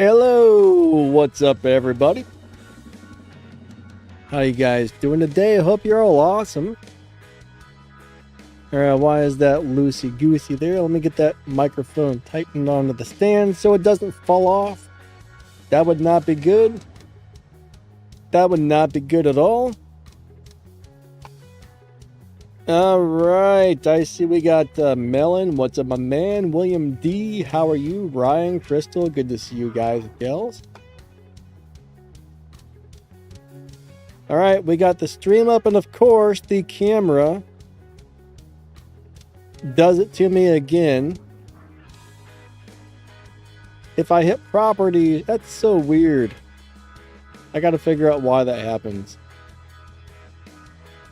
Hello, what's up everybody? How you guys doing today? I hope you're all awesome. Alright, why is that loosey-goosey there? Let me get that microphone tightened onto the stand so it doesn't fall off. That would not be good. That would not be good at all. Alright, I see we got Melon. What's up, my man? William D. How are you? Ryan, Crystal, good to see you guys and gals. Alright, we got the stream up, and of course, the camera does it to me again. If I hit property, that's so weird. I gotta figure out why that happens.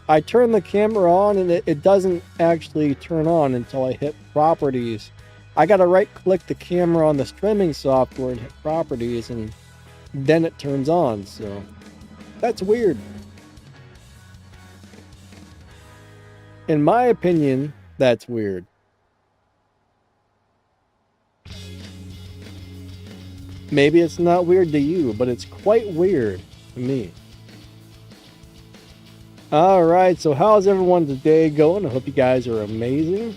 I turn the camera on and it doesn't actually turn on until I hit properties. I gotta right click the camera on the streaming software and hit properties, and then it turns on, so that's weird. In my opinion, that's weird. Maybe it's not weird to you, but it's quite weird to me. Alright, so how's everyone's day going? I hope you guys are amazing.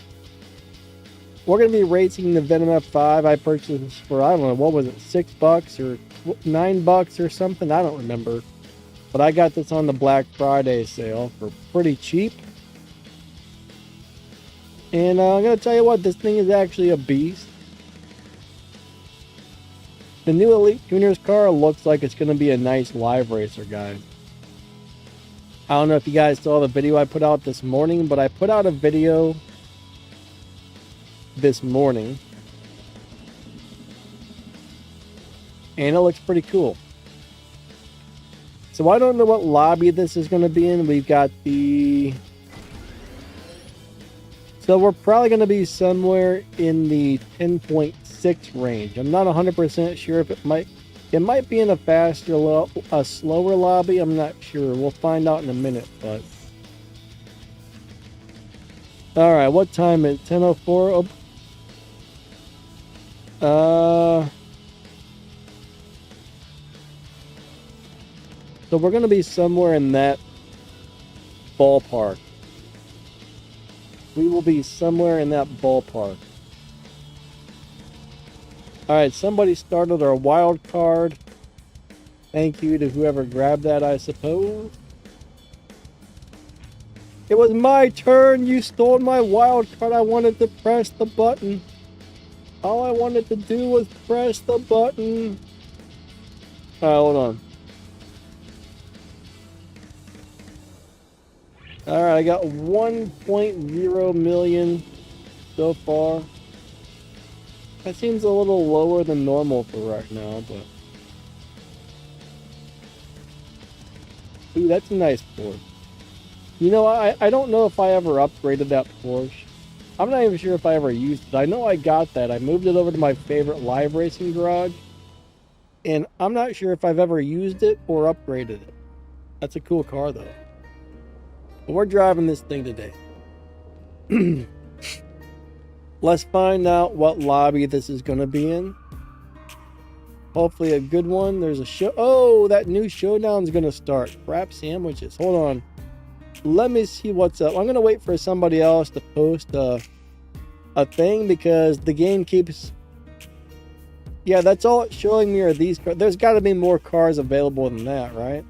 We're going to be racing the Venom F5. I purchased this for, I don't know, what was it, $6 or $9 or something? I don't remember. But I got this on the Black Friday sale for pretty cheap. And I'm going to tell you what, this thing is actually a beast. The new Elite Tuners car looks like it's going to be a nice live racer, guys. I don't know if you guys saw the video I put out this morning, but I put out a video this morning. And it looks pretty cool. So I don't know what lobby this is going to be in. We've got the... So we're probably going to be somewhere in the 10.6 range. I'm not 100% sure if it might be in a faster, a slower lobby. I'm not sure. We'll find out in a minute, but... Alright, what time is it? 10:04? So we're going to be somewhere in that ballpark. We will be somewhere in that ballpark. Alright, somebody started our wild card. Thank you to whoever grabbed that, I suppose. It was my turn. You stole my wild card. I wanted to press the button. All I wanted to do was press the button. Alright, hold on. Alright, I got 1.0 million so far. That seems a little lower than normal for right now, but... Ooh, that's a nice Porsche. You know, I don't know if I ever upgraded that Porsche. I'm not even sure if I ever used it. I know I got that. I moved it over to my favorite live racing garage. And I'm not sure if I've ever used it or upgraded it. That's a cool car, though. But we're driving this thing today. Let's find out what lobby this is going to be in. Hopefully a good one. There's a show. Oh, that new showdown is going to start. Crap sandwiches. Hold on. Let me see what's up. I'm going to wait for somebody else to post a thing because the game keeps... Yeah, that's all it's showing me are these cars. There's got to be more cars available than that, right?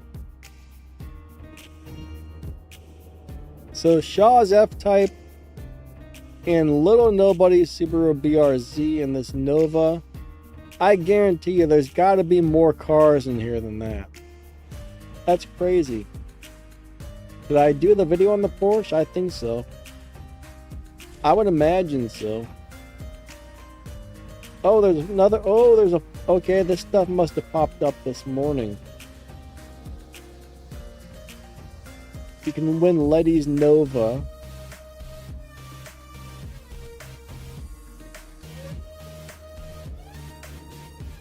So Shaw's F-Type and Little Nobody's Subaru BRZ and this Nova. I guarantee you there's got to be more cars in here than that. That's crazy. Did I do the video on the Porsche? I think so. I would imagine so. Oh, there's another... Oh, there's a... Okay, this stuff must have popped up this morning. You can win Letty's Nova.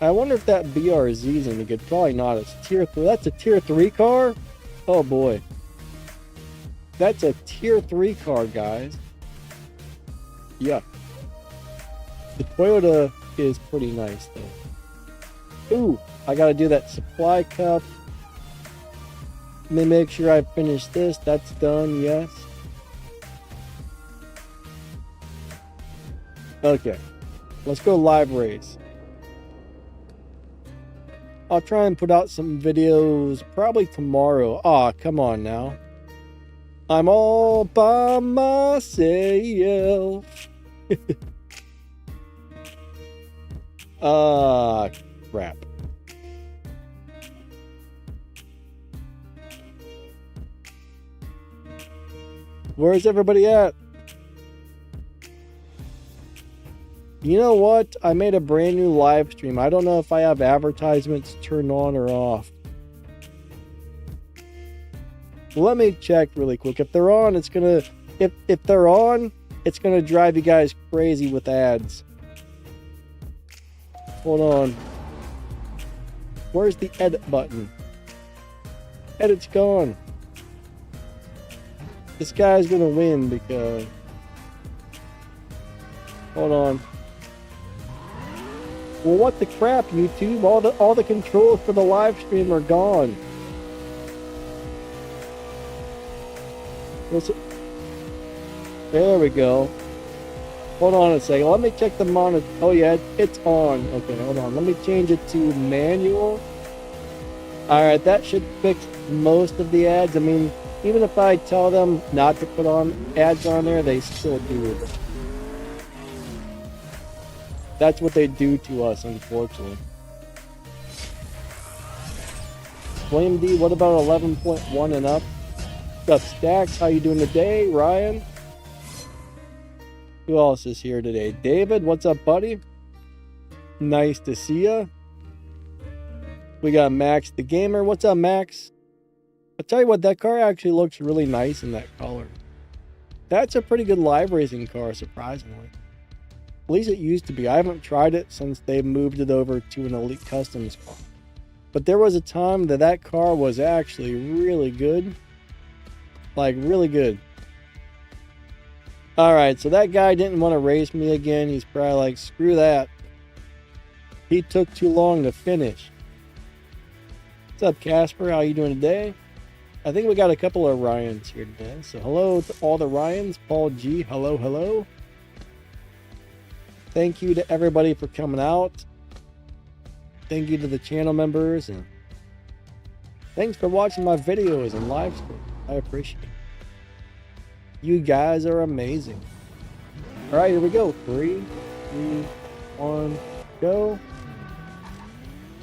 I wonder if that BRZ is any good. Probably not. It's tier 3. That's a tier 3 car? Oh boy. That's a tier 3 car, guys. Yeah. The Toyota is pretty nice, though. Ooh, I gotta do that supply cup. Let me make sure I finish this. That's done, yes. Okay, let's go live race. I'll try and put out some videos probably tomorrow. Aw, come on now. I'm all by myself. Ah, crap. Where's everybody at? You know what? I made a brand new live stream. I don't know if I have advertisements turned on or off. Let me check really quick. If they're on, it's gonna... If they're on, it's gonna drive you guys crazy with ads. Hold on. Where's the edit button? Edit's gone. This guy's gonna win because... Hold on. Well, what the crap, YouTube? All the controls for the live stream are gone. There we go. Hold on a second. Let me check the monitor. Oh yeah, it's on. Okay, hold on. Let me change it to manual. Alright, that should fix most of the ads. I mean, even if I tell them not to put on ads on there, they still do it. That's what they do to us, unfortunately. Flame D, what about 11.1 and up? What's up, Stacks? How you doing today? Ryan? Who else is here today? David, what's up, buddy? Nice to see ya. We got Maxthegamer. What's up, Max? I'll tell you what, that car actually looks really nice in that color. That's a pretty good live racing car, surprisingly. At least it used to be. I haven't tried it since they moved it over to an Elite Customs car. But there was a time that that car was actually really good. Like, really good. Alright, so that guy didn't want to race me again. He's probably like, screw that. He took too long to finish. What's up, Casper? How you doing today? I think we got a couple of Ryans here today. So hello to all the Ryans. Paul G, hello, hello. Thank you to everybody for coming out. Thank you to the channel members. And thanks for watching my videos and live stream. I appreciate it. You guys are amazing. Alright, here we go. 3, 2, 1, go.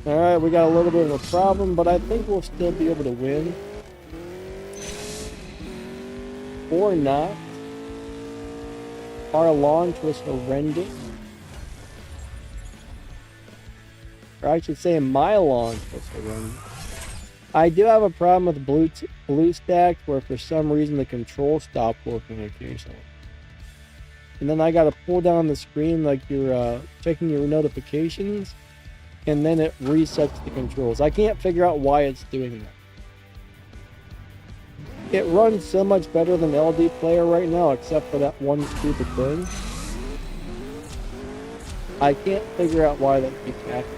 Alright, we got a little bit of a problem, but I think we'll still be able to win. Or not. Our launch was horrendous. Or I should say my launch was horrendous. I do have a problem with blue stacks where for some reason the controls stop working occasionally. And then I gotta pull down the screen like you're checking your notifications, and then it resets the controls. I can't figure out why it's doing that. It runs so much better than LD Player right now, except for that one stupid thing. I can't figure out why that keeps happening.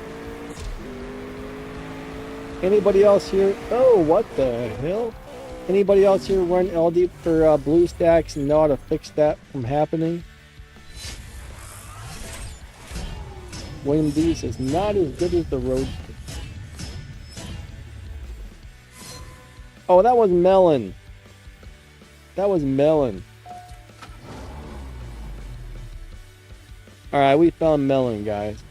Anybody else here? Oh, what the hell? Anybody else here run LD for blue stacks and know how to fix that from happening? William D says, not as good as the Roadster. Oh, that was Melon. That was Melon. Alright, we found Melon, guys.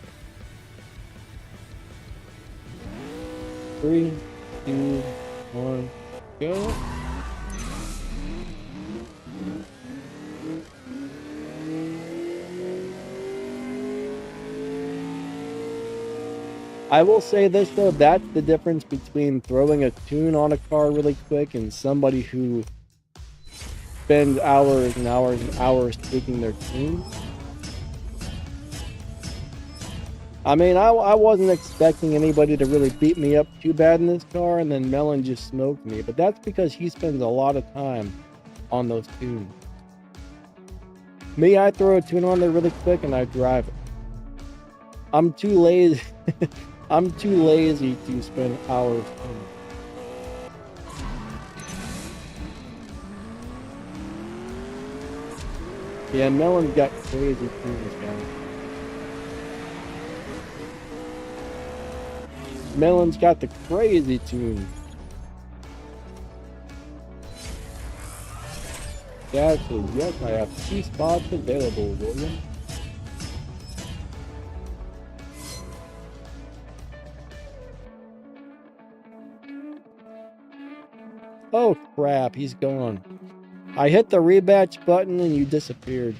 3, 2, 1, go. I will say this though, that's the difference between throwing a tune on a car really quick and somebody who spends hours and hours and hours tweaking their tune. I mean, I wasn't expecting anybody to really beat me up too bad in this car, and then Melon just smoked me. But that's because he spends a lot of time on those tunes. Me, I throw a tune on there really quick and I drive it. I'm too lazy. I'm too lazy to spend hours on it. Yeah, Melon's got crazy tunes, guys. Melon's got the crazy tunes. Actually, yes, I have 2 spots available, William. Oh crap, he's gone. I hit the rebatch button and you disappeared.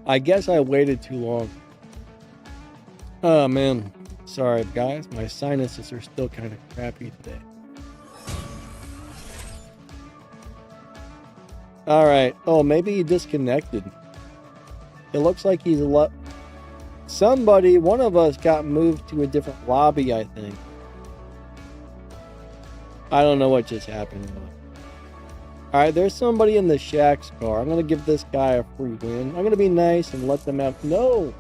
I guess I waited too long. Oh man, sorry guys, my sinuses are still kind of crappy today. Alright, oh maybe he disconnected. It looks like he's somebody, one of us got moved to a different lobby, I think. I don't know what just happened. Alright, there's somebody in the Shack's car. I'm going to give this guy a free win. I'm going to be nice and let them have... No!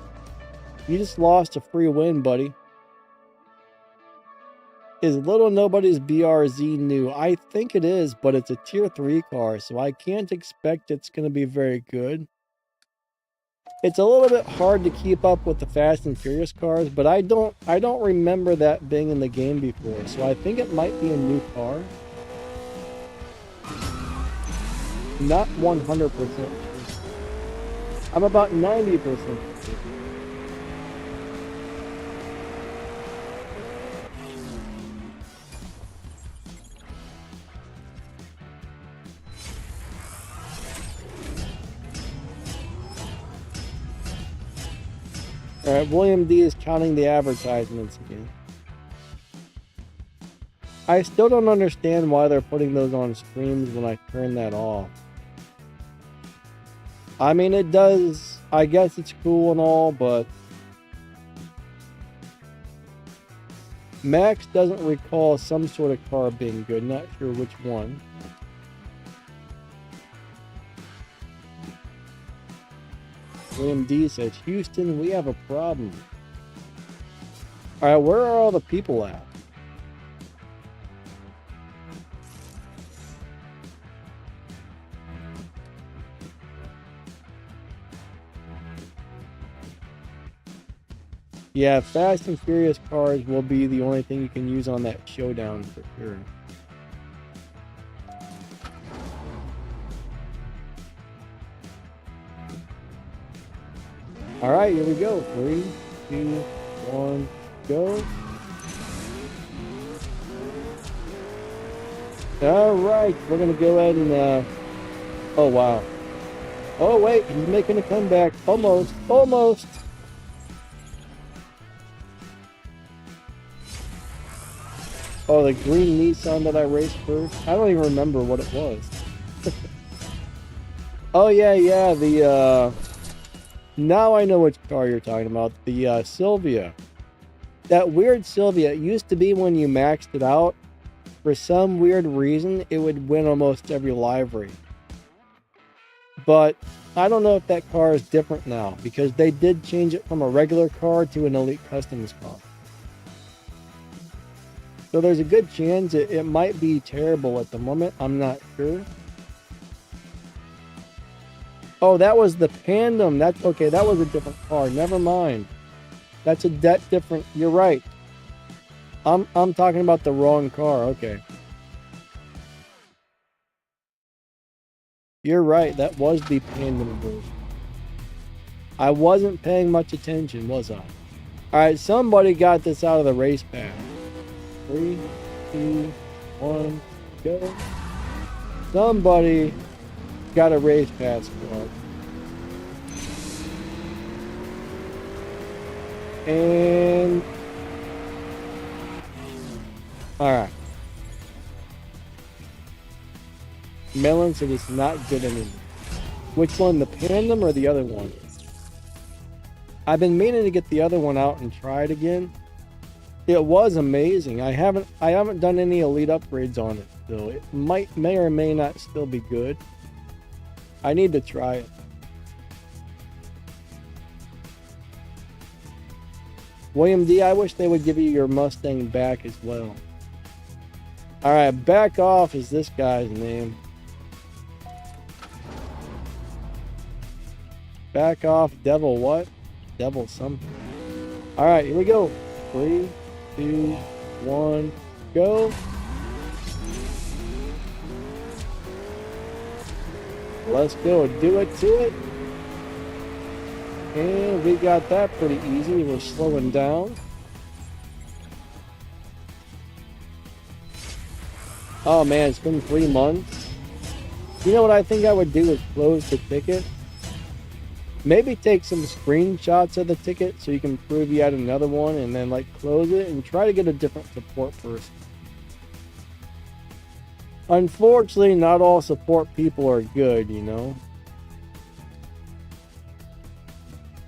You just lost a free win, buddy. Is Little Nobody's BRZ new? I think it is, but it's a tier 3 car, so I can't expect it's going to be very good. It's a little bit hard to keep up with the Fast and Furious cars, but I don't remember that being in the game before, so I think it might be a new car. Not 100%. I'm about 90%. Alright, William D is counting the advertisements again. I still don't understand why they're putting those on streams when I turn that off. I mean, it does, I guess it's cool and all, but Max doesn't recall some sort of car being good, not sure which one. William D says, Houston, we have a problem. Alright, where are all the people at? Yeah, Fast and Furious cars will be the only thing you can use on that showdown for sure. Alright, here we go. 3, 2, 1, go. Alright, we're going to go ahead and... oh, wow. Oh, wait, he's making a comeback. Almost, almost. Oh, the green Nissan that I raced first? I don't even remember what it was. Oh, yeah, the, now I know which car you're talking about. The, Sylvia. That weird Sylvia, it used to be when you maxed it out, for some weird reason, it would win almost every livery. But I don't know if that car is different now, because they did change it from a regular car to an Elite Customs car. So there's a good chance it might be terrible at the moment. I'm not sure. Oh, that was the Pandem. That's okay. That was a different car. Never mind. That's a different. You're right. I'm talking about the wrong car. Okay. You're right. That was the Pandem version. I wasn't paying much attention, was I? All right. Somebody got this out of the race pack. 3, 2, 1, go. Somebody got a race pass squad. And alright. Melon said it's not good anymore. Which one, the Pandem or the other one? I've been meaning to get the other one out and try it again. It was amazing. I haven't done any elite upgrades on it, so it may or may not still be good. I need to try it. William D, I wish they would give you your Mustang back as well. Alright, back off is this guy's name. Back off, devil what? Devil something. Alright, here we go. 3, 2, 1, go. Let's go. Do it to it. And we got that pretty easy. We're slowing down. Oh man, it's been 3 months. You know what I think I would do is close the ticket. Maybe take some screenshots of the ticket so you can prove you had another one, and then like close it and try to get a different support person. Unfortunately, not all support people are good, you know.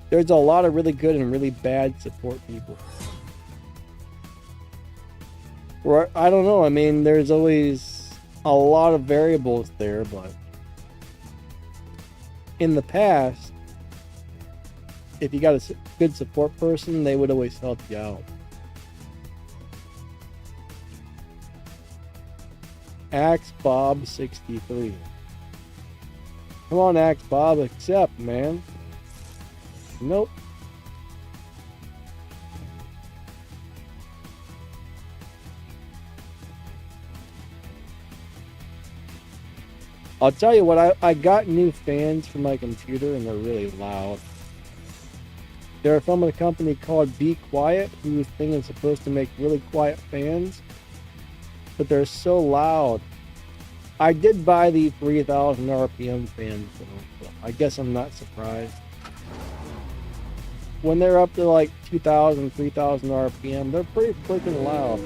There's a lot of really good and really bad support people. Or, I don't know, I mean, there's always a lot of variables there, but in the past, if you got a good support person, they would always help you out. Axe Bob 63. Come on, Axe Bob, accept, man. Nope. I'll tell you what, I got new fans for my computer and they're really loud. They're from a company called Be Quiet, whose thing is supposed to make really quiet fans, but they're so loud. I did buy the 3,000 RPM fans, so I guess I'm not surprised. When they're up to like 2,000, 3,000 RPM, they're pretty freaking loud.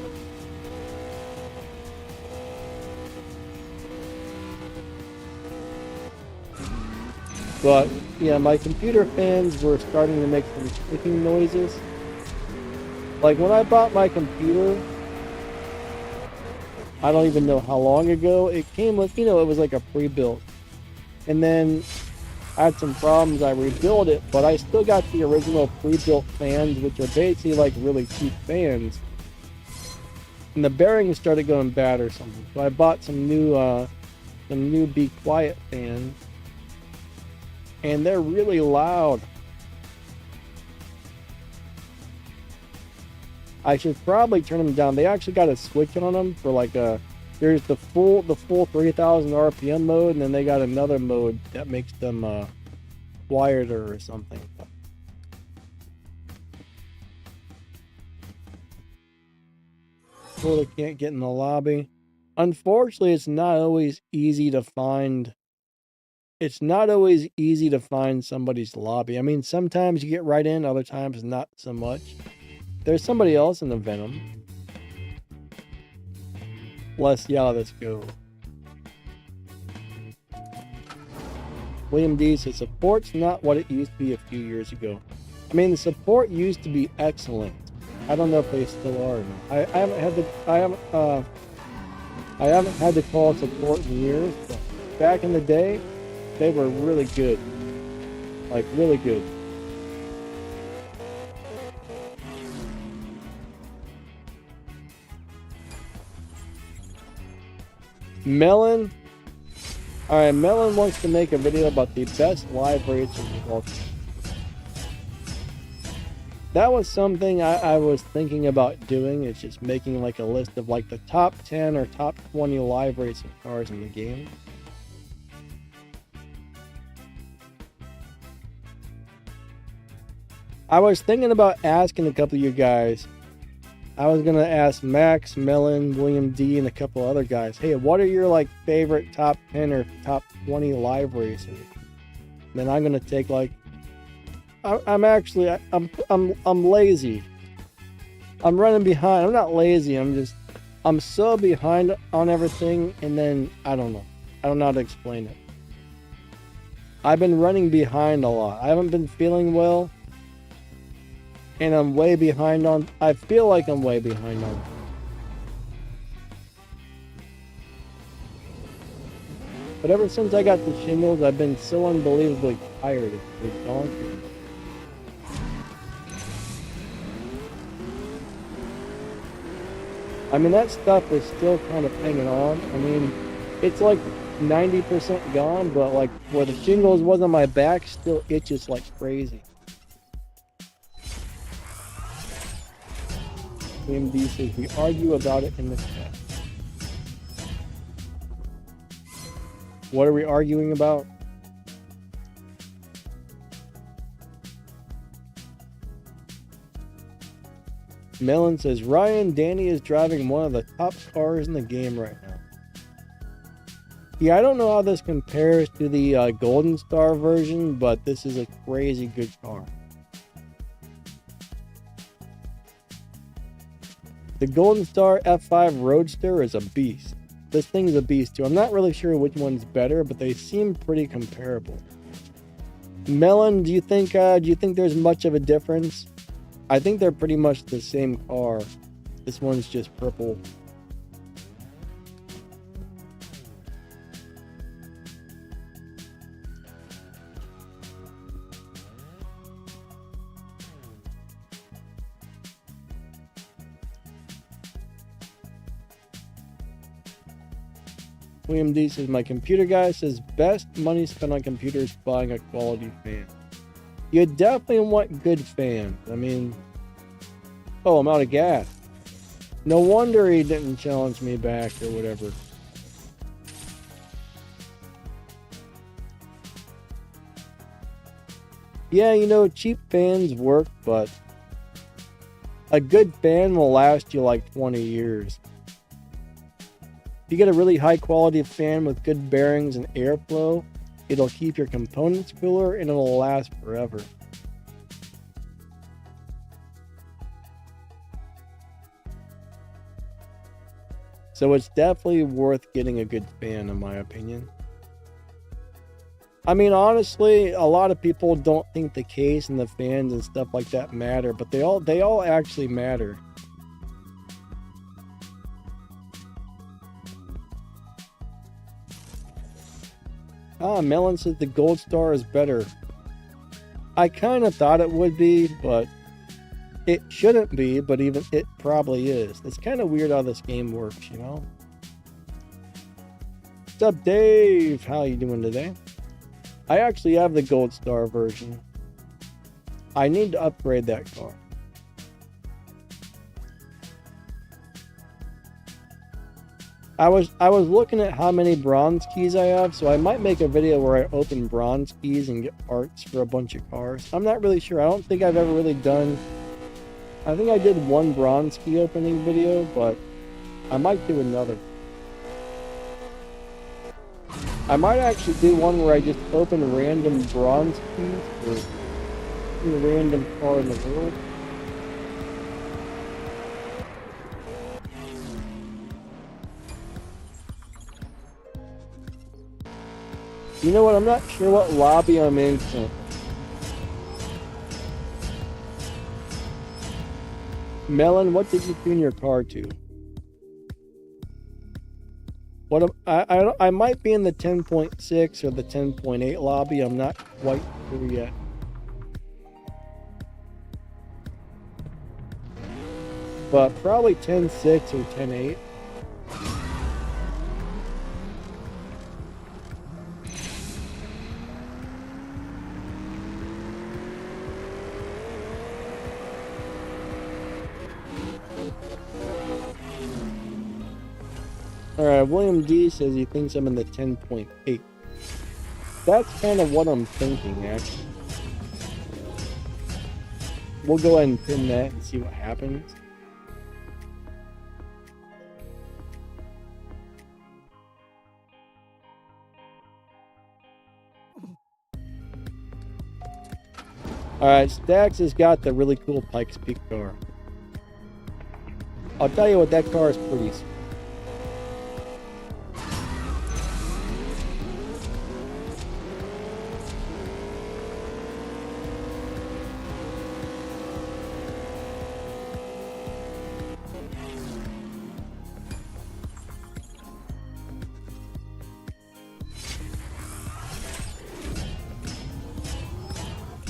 But yeah, my computer fans were starting to make some clicking noises. Like when I bought my computer, I don't even know how long ago, it came with, you know, it was like a pre-built. And then I had some problems, I rebuilt it, but I still got the original pre-built fans, which are basically like really cheap fans. And the bearings started going bad or something. So I bought some new Be Quiet fans. And they're really loud. I should probably turn them down. They actually got a switch on them for like there's the full 3,000 RPM mode, and then they got another mode that makes them quieter or something. Totally can't get in the lobby. Unfortunately, it's not always easy to find. It's not always easy to find somebody's lobby. I mean, sometimes you get right in, other times not so much. There's somebody else in the Venom. Let's go. William D says, support's not what it used to be a few years ago. I mean, the support used to be excellent. I don't know if they still are. I haven't had to call support in years, but back in the day, they were really good. Like, really good. Melon. Alright, Melon wants to make a video about the best live races of all time. That was something I was thinking about doing. It's just making like a list of like the top 10 or top 20 live racing cars in the game. I was thinking about asking a couple of you guys. I was gonna ask Max, Melon, William D, and a couple other guys. Hey, what are your like favorite top 10 or top 20 live racers? And then I'm gonna take like. I'm lazy. I'm running behind. I'm not lazy. I'm so behind on everything, and then I don't know. I don't know how to explain it. I've been running behind a lot. I haven't been feeling well. And I'm way behind on. I feel like I'm way behind on. But ever since I got the shingles, I've been so unbelievably tired. It's daunting. I mean, that stuff is still kind of hanging on. I mean, it's like 90% gone, but like where the shingles was on my back still itches like crazy. AMD says we argue about it in the chat. What are we arguing about? Melon says Ryan, Danny is driving one of the top cars in the game right now. Yeah, I don't know how this compares to the Golden Star version, but this is a crazy good car. The Golden Star F5 Roadster is a beast. This thing's a beast too. I'm not really sure which one's better, but they seem pretty comparable. Melon, do you think there's much of a difference? I think they're pretty much the same car. This one's just purple. William D says, my computer guy says best money spent on computers buying a quality fan. You definitely want good fans. I mean, oh, I'm out of gas. No wonder he didn't challenge me back or whatever. Yeah, you know, cheap fans work, but a good fan will last you like 20 years. If you get a really high quality fan with good bearings and airflow, it'll keep your components cooler and it'll last forever. So it's definitely worth getting a good fan, in my opinion. I mean, honestly, a lot of people don't think the case and the fans and stuff like that matter, but they all actually matter. Ah, Melon says the Gold Star is better. I kind of thought it would be, but it shouldn't be, but even it probably is. It's kind of weird how this game works, you know? What's up, Dave? How you doing today? I actually have the Gold Star version. I need to upgrade that car. I was looking at how many bronze keys I have, so I might make a video where I open bronze keys and get parts for a bunch of cars. I'm not really sure. I don't think I've ever really done... I think I did one bronze key opening video, but I might do another. I might actually do one where I just open random bronze keys for any random car in the world. You know what? I'm not sure what lobby I'm in. Melon, what did you tune your car to? What I might be in the 10.6 or the 10.8 lobby. I'm not quite sure yet. But probably 10.6 or 10.8. Alright, William D says he thinks I'm in the 10.8. That's kind of what I'm thinking, actually. We'll go ahead and pin that and see what happens. Alright, Stax has got the really cool Pikes Peak car. I'll tell you what, that car is pretty sweet.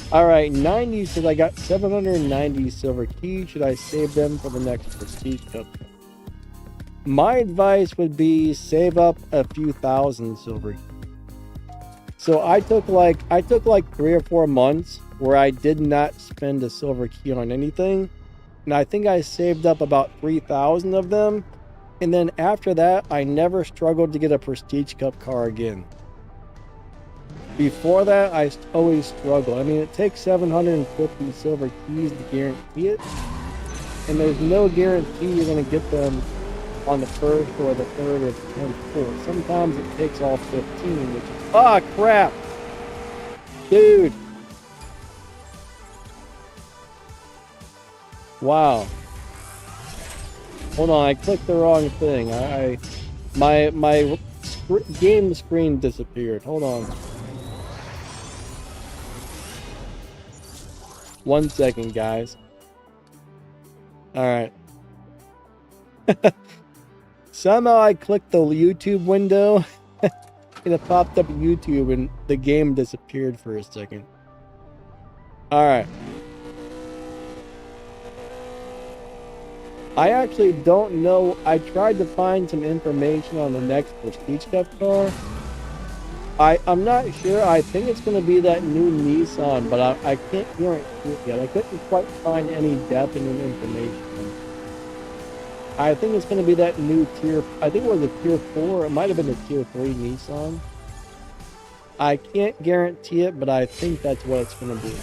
Alright, 90 says I got 790 silver keys. Should I save them for the next Prestige Cup? My advice would be save up a few thousand silver. So I took like 3 or 4 months where I did not spend a silver key on anything. And I think I saved up about 3,000 of them. And then after that, I never struggled to get a Prestige Cup car again. Before that, I always struggled. I mean, it takes 750 silver keys to guarantee it. And there's no guarantee you're going to get them on the first or the third or the 10th floor. Sometimes it takes all 15, which is... Ah, crap! Dude! Wow. Hold on, I clicked the wrong thing. My game screen disappeared. Hold on. 1 second, guys. Alright. Somehow I clicked the YouTube window and it popped up YouTube and the game disappeared for a second. Alright. I actually don't know. I tried to find some information on the next Prestige Cup car. I'm not sure. I think it's going to be that new Nissan, but I can't guarantee it yet. I couldn't quite find any definite information. I think it's going to be that new tier. I think it was a tier 4. It might have been a tier 3 Nissan. I can't guarantee it, but I think that's what it's going to be.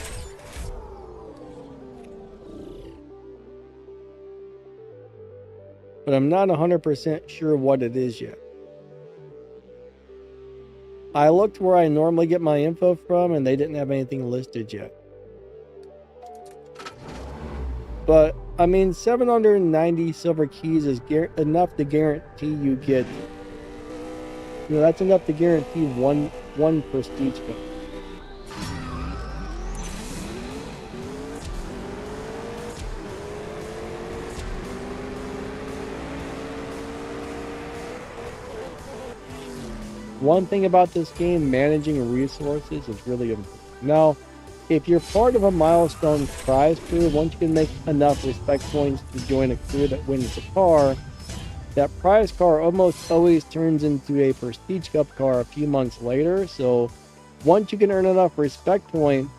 But I'm not 100% sure what it is yet. I looked where I normally get my info from and they didn't have anything listed yet. But, I mean, 790 silver keys is enough to guarantee you get... You know, that's enough to guarantee one Prestige Cup. One thing about this game, managing resources is really important. Now, if you're part of a milestone prize crew, once you can make enough respect points to join a crew that wins the car, that prize car almost always turns into a Prestige Cup car a few months later. So once you can earn enough respect points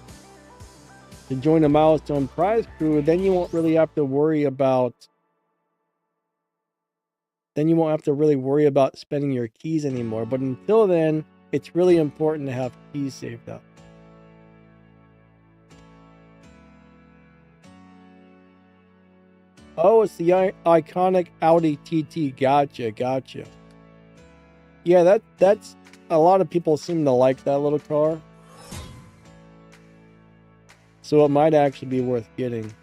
to join a milestone prize crew, then you won't really have to worry about spending your keys anymore. But until then, it's really important to have keys saved up. Oh, it's the iconic Audi TT. Gotcha. Yeah, that's a lot of people seem to like that little car. So it might actually be worth getting.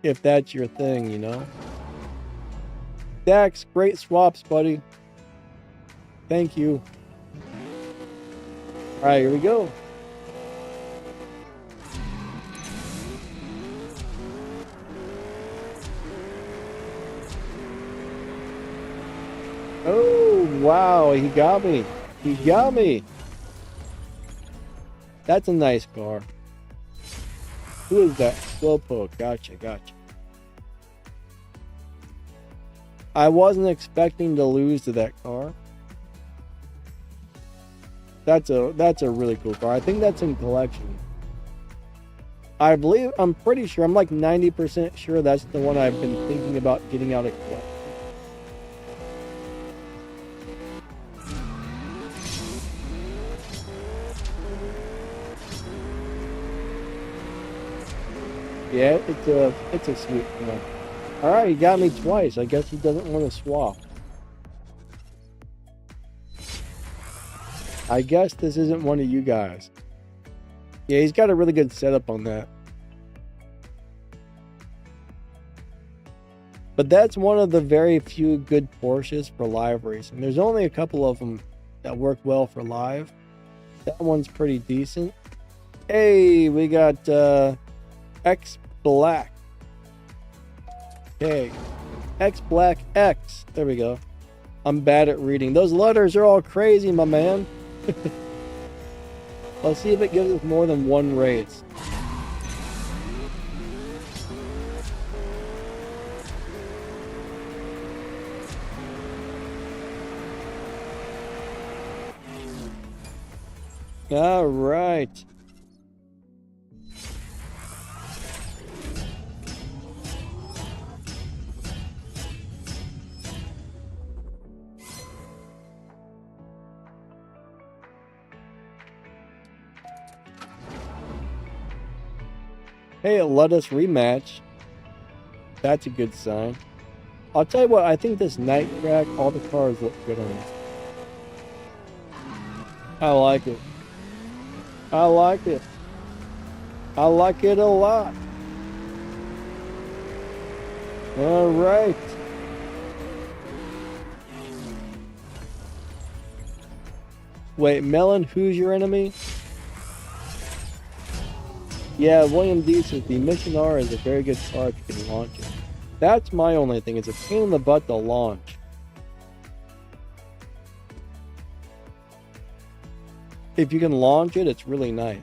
If that's your thing, you know. Dax, great swaps, buddy. Thank you. Alright, here we go. Oh, wow, he got me. He got me. That's a nice car. Who is that? Slowpoke. Gotcha. I wasn't expecting to lose to that car. That's a really cool car. I think that's in collection. I'm pretty sure, I'm like 90% sure that's the one I've been thinking about getting out of collection. Yeah, it's a sweet one. Alright, he got me twice. I guess he doesn't want to swap. I guess this isn't one of you guys. Yeah, he's got a really good setup on that. But that's one of the very few good Porsches for live racing. There's only a couple of them that work well for live. That one's pretty decent. Hey, we got X Black. Okay, X Black X. There we go. I'm bad at reading. Those letters are all crazy, my man. Let's see if it gives us more than one race. All right. Hey, let us rematch. That's a good sign. I'll tell you what, I think this night track, all the cars look good on it. I like it. I like it. I like it a lot. All right. Wait, Melon, who's your enemy? Yeah, William D says the Mission R is a very good car if you can launch it. That's my only thing. It's a pain in the butt to launch. If you can launch it, it's really nice.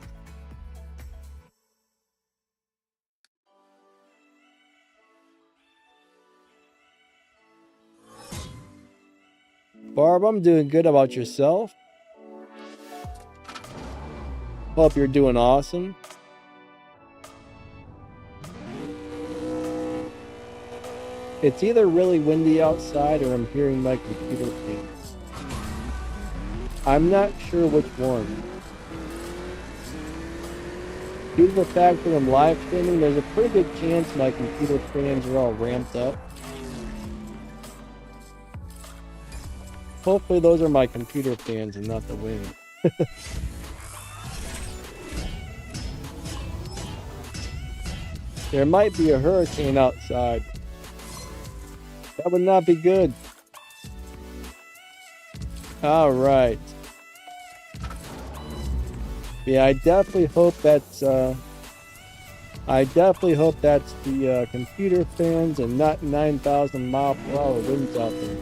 Barb, I'm doing good. About yourself? Hope you're doing awesome. It's either really windy outside or I'm hearing my computer ping. I'm not sure which one. Due to the fact that I'm live streaming, there's a pretty good chance my computer fans are all ramped up. Hopefully those are my computer fans and not the wind. There might be a hurricane outside. That would not be good. All right. Yeah, I definitely hope that's the computer fans and not 9,000 mile per hour winds out there.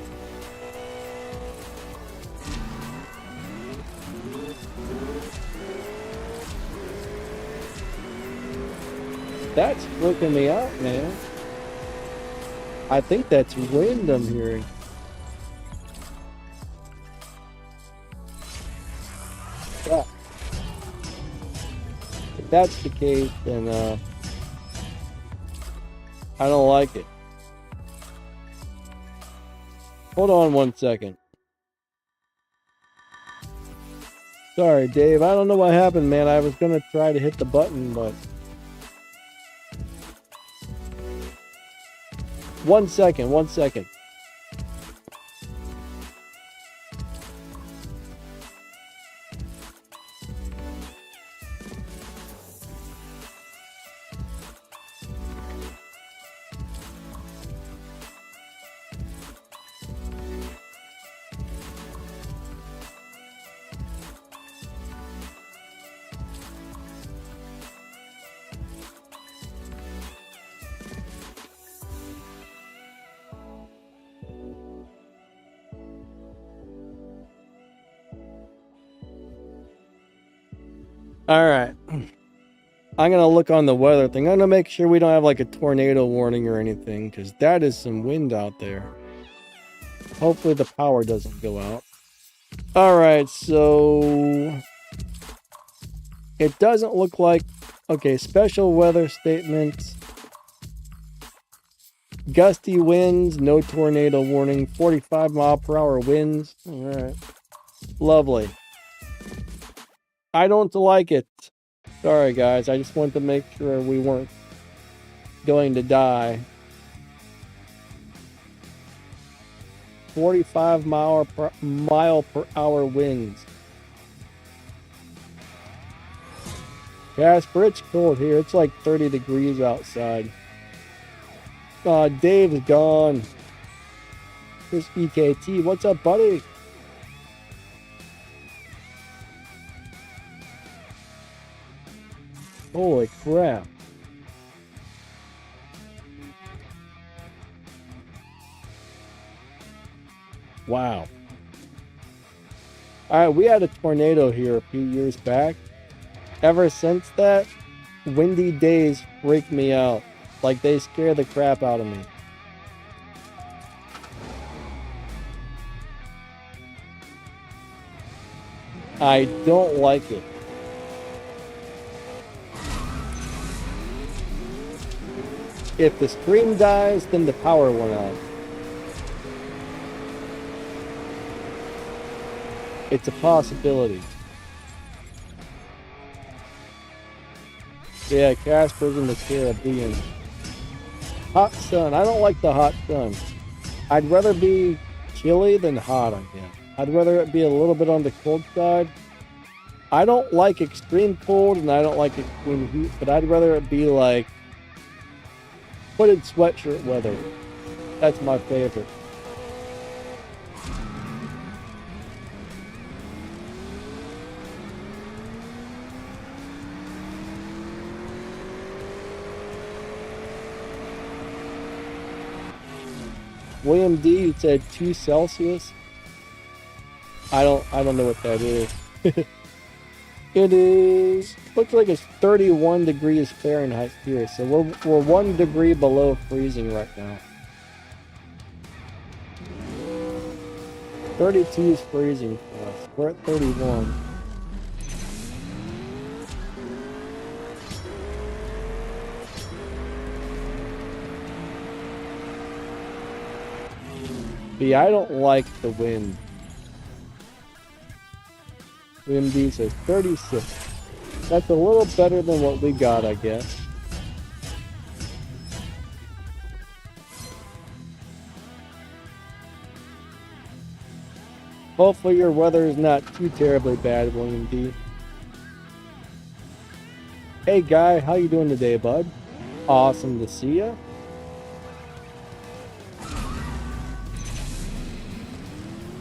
That's freaking me out, man. I think that's wind I'm hearing. Yeah. If that's the case, then I don't like it. Hold on one second. Sorry, Dave. I don't know what happened, man. I was gonna try to hit the button, but... One second. All right. I'm going to look on the weather thing. I'm going to make sure we don't have like a tornado warning or anything, because that is some wind out there. Hopefully the power doesn't go out. All right, so it doesn't look like... Okay, special weather statements. Gusty winds, no tornado warning, 45 mile per hour winds. All right. Lovely. I don't like it. Sorry, guys. I just wanted to make sure we weren't going to die. 45 mile per hour winds. Casper, it's cold here. It's like 30 degrees outside. Dave's gone. Here's EKT. What's up, buddy? Holy crap. Wow. Alright, we had a tornado here a few years back. Ever since that, windy days freak me out. Like, they scare the crap out of me. I don't like it. If the stream dies, then the power went out. It's a possibility. Yeah, Casper's in the Caribbean. Hot sun. I don't like the hot sun. I'd rather be chilly than hot, I guess. I'd rather it be a little bit on the cold side. I don't like extreme cold and I don't like extreme heat, but I'd rather it be like hooded sweatshirt weather. That's my favorite. William D, you said 2 Celsius. I don't know what that is. It is, looks like it's 31 degrees Fahrenheit here, so we're 1 degree below freezing right now. 32 is freezing for us. We're at 31. But yeah, I don't like the wind. WMD says 36. That's a little better than what we got, I guess. Hopefully your weather is not too terribly bad, William D. Hey Guy, how you doing today, bud? Awesome to see ya.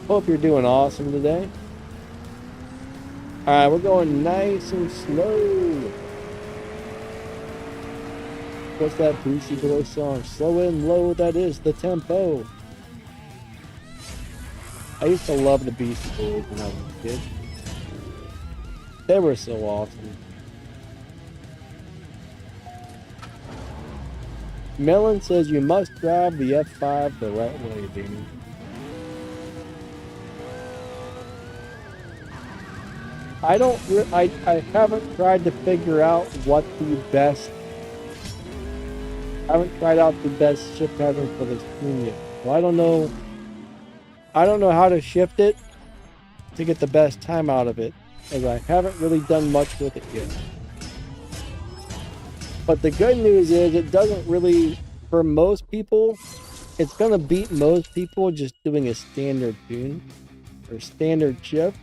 Hope you're doing awesome today. Alright, we're going nice and slow. What's that Beastie Boys song? Slow and low, that is the tempo. I used to love the Beastie Boys when I was a kid. They were so awesome. Melon says you must drive the F5 the right way, baby. I haven't tried to figure out what the best. I haven't tried out the best shift pattern for this team yet. Well, I don't know how to shift it to get the best time out of it, as I haven't really done much with it yet. But the good news is it doesn't really, for most people, it's gonna beat most people just doing a standard tune or standard shift.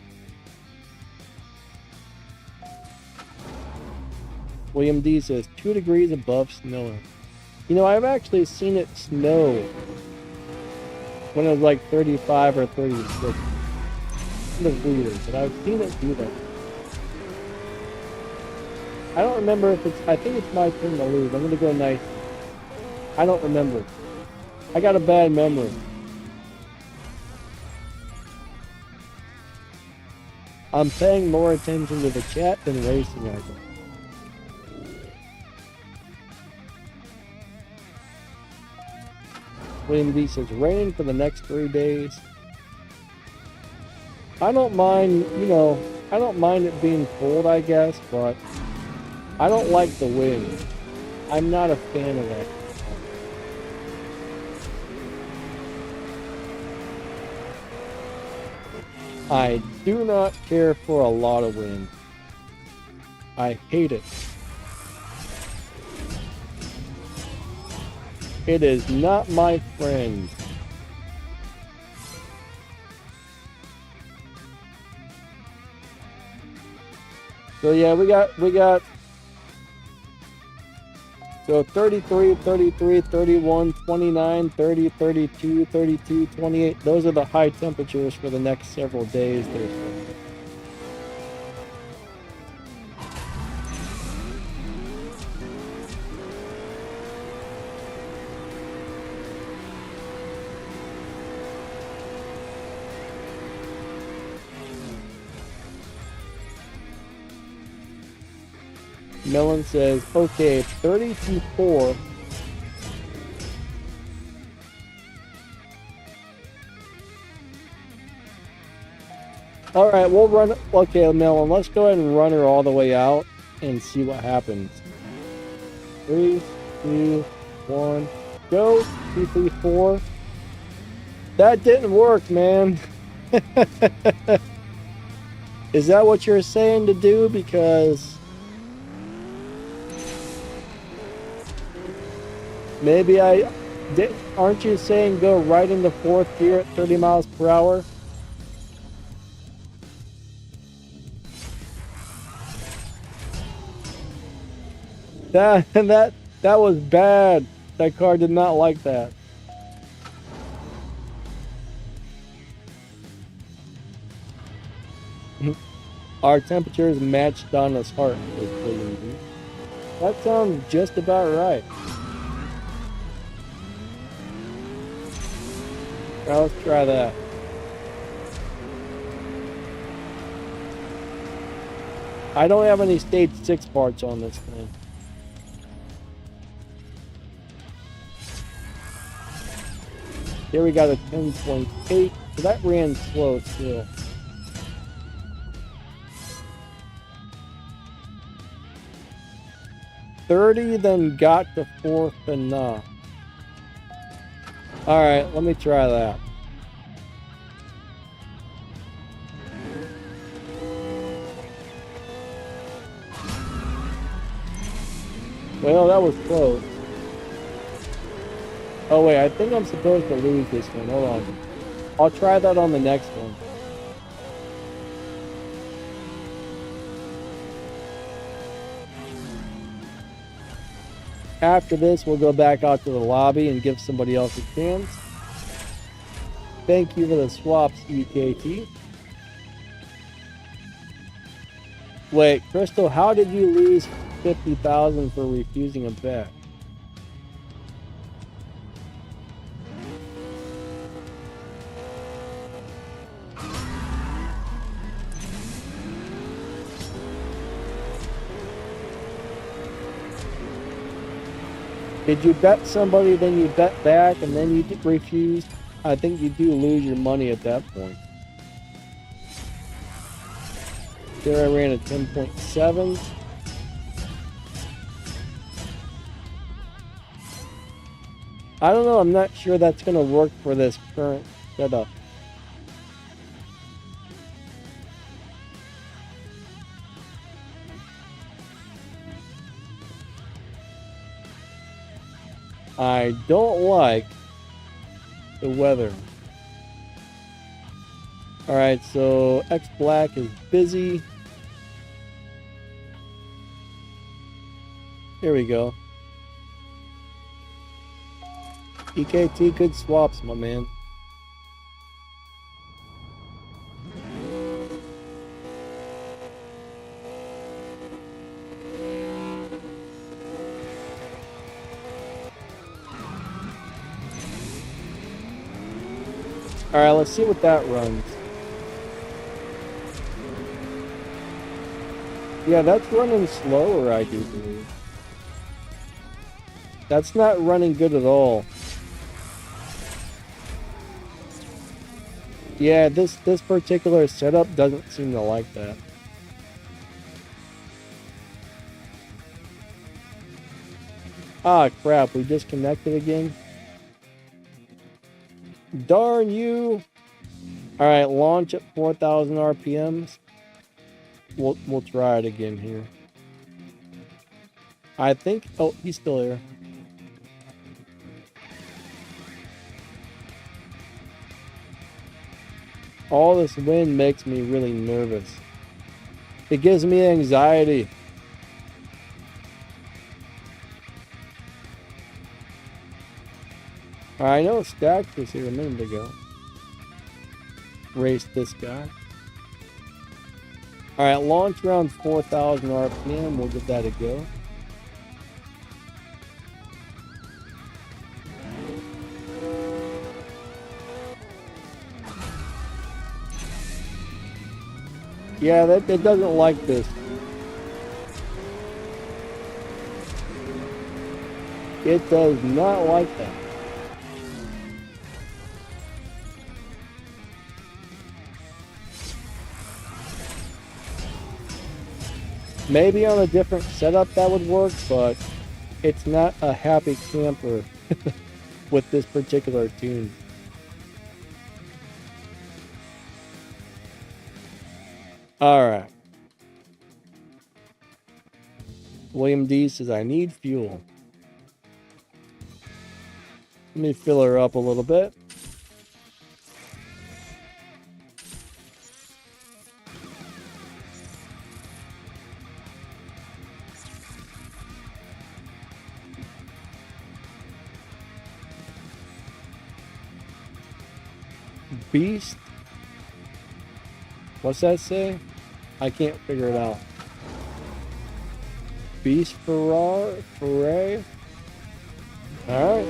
William D says 2 degrees above snow. You know, I've actually seen it snow when it was like 35 or 36. It was weird, but I've seen it do that. I don't remember if it's, I think it's my turn to lose. I'm gonna go nice. I don't remember. I got a bad memory. I'm paying more attention to the chat than racing, I think. William D says rain for the next 3 days. I don't mind, you know, I don't mind it being cold, I guess, but I don't like the wind. I'm not a fan of that. I do not care for a lot of wind. I hate it. It is not my friend. So yeah, we got so 33, 33, 31, 29, 30, 32, 32, 28. Those are the high temperatures for the next several days. Melon says, okay, 30-4. All right, we'll run. Okay, Melon, let's go ahead and run her all the way out and see what happens. 3, 2, 1. Go. 2, 3, 4. That didn't work, man. Is that what you're saying to do? Because maybe aren't you saying go right into 4th gear at 30 miles per hour? That was bad. That car did not like that. Our temperatures matched Donna's heart. That sounds just about right. Now let's try that. I don't have any stage 6 parts on this thing. Here we got a 10.8, so that ran slow still. .30, then got to 4th and nah. Alright, let me try that. Well, that was close. Oh wait, I think I'm supposed to lose this one. Hold on. I'll try that on the next one. After this, we'll go back out to the lobby and give somebody else a chance. Thank you for the swaps, EKT. Wait, Crystal, how did you lose 50,000 for refusing a bet? Did you bet somebody, then you bet back, and then you refused? I think you do lose your money at that point. There I ran a 10.7. I don't know, I'm not sure that's going to work for this current setup. I don't like the weather. Alright, so X Black is busy. Here we go. EKT, good swaps, my man. Alright, let's see what that runs. Yeah, that's running slower, I do believe. That's not running good at all. Yeah, this particular setup doesn't seem to like that. Ah, crap, we disconnected again. Darn you! Alright, launch at 4,000 RPMs. We'll try it again here. I think... Oh, he's still here. All this wind makes me really nervous. It gives me anxiety. I know Stacks was here a minute ago. Race this guy. Alright, launch around 4,000 RPM. We'll give that a go. Yeah, it doesn't like this. It does not like that. Maybe on a different setup that would work, but it's not a happy camper with this particular tune. Alright. William D says, I need fuel. Let me fill her up a little bit. Beast? What's that say? I can't figure it out. Beast Ferrari? Alright.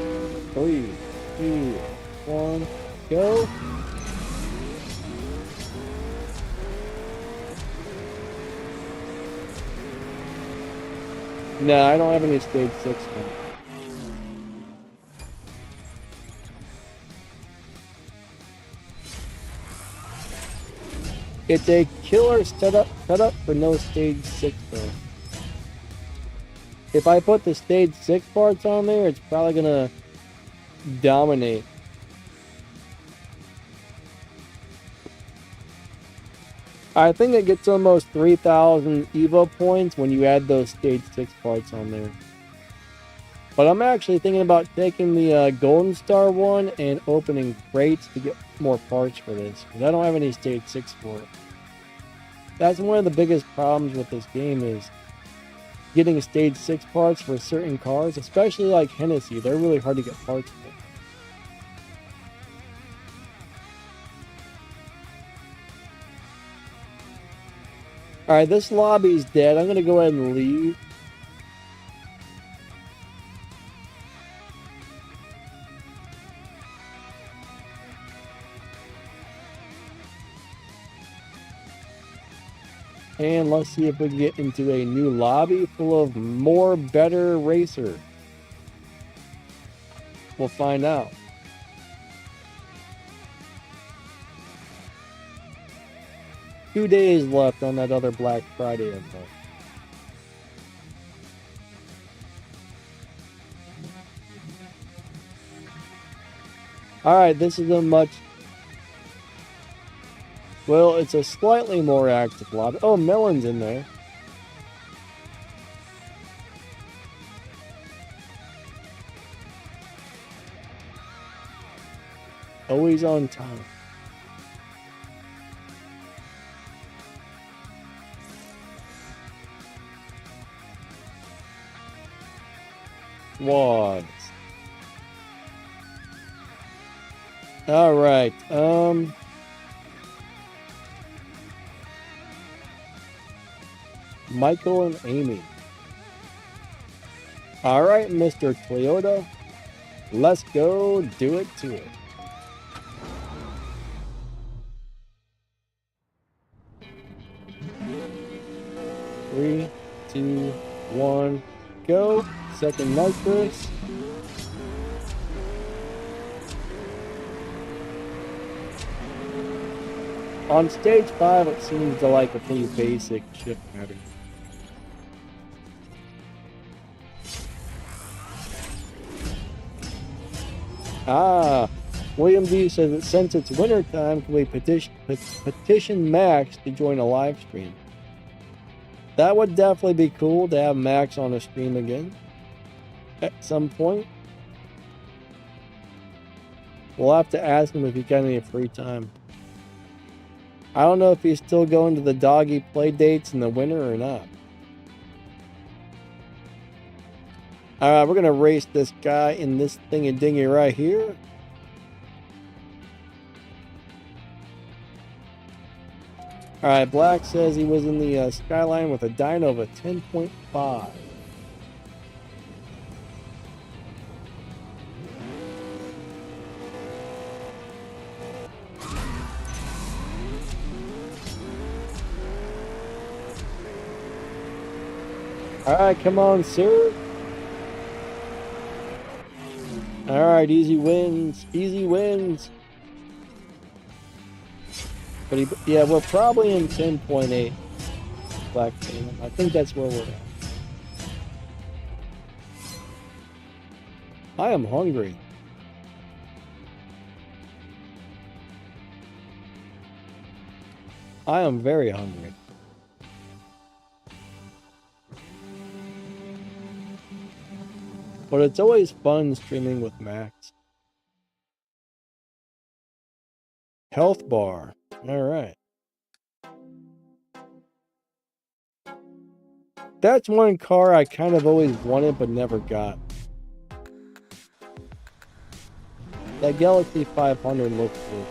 3, 2, 1, go. No, I don't have any stage 6 now. It's a killer setup for no stage 6 though. If I put the stage 6 parts on there, it's probably gonna dominate. I think it gets almost 3,000 Evo points when you add those stage 6 parts on there. But I'm actually thinking about taking the Golden Star one and opening crates to get more parts for this, because I don't have any stage 6 for it. That's one of the biggest problems with this game, is getting stage 6 parts for certain cars, especially like Hennessy. They're really hard to get parts for. Alright, this lobby's dead. I'm going to go ahead and leave. And let's see if we can get into a new lobby full of more better racers. We'll find out. Two days left on that other Black Friday event. Alright, this is a much... Well, it's a slightly more active lobby. Oh, Melon's in there. Always on time. Squads. All right. Michael and Amy. All right, Mr. Toyota. Let's go do it to it. Three, two, one, go. Second nitrous. On stage 5, it seems to like a pretty basic shift pattern. William D says that since it's winter time, can we petition Max to join a live stream? That would definitely be cool to have Max on a stream again at some point. We'll have to ask him if he got any free time. I don't know if he's still going to the doggy play dates in the winter or not. Alright, we're going to race this guy in this thingy-dingy right here. Alright, Black says he was in the Skyline with a dyno of a 10.5. Alright, come on, sir. Alright, easy wins. Easy wins. But yeah, we're probably in 10.8. Black Phantom. I think that's where we're at. I am hungry. I am very hungry. But it's always fun streaming with Max. Health bar. All right. That's one car I kind of always wanted but never got. That Galaxy 500 looks cool.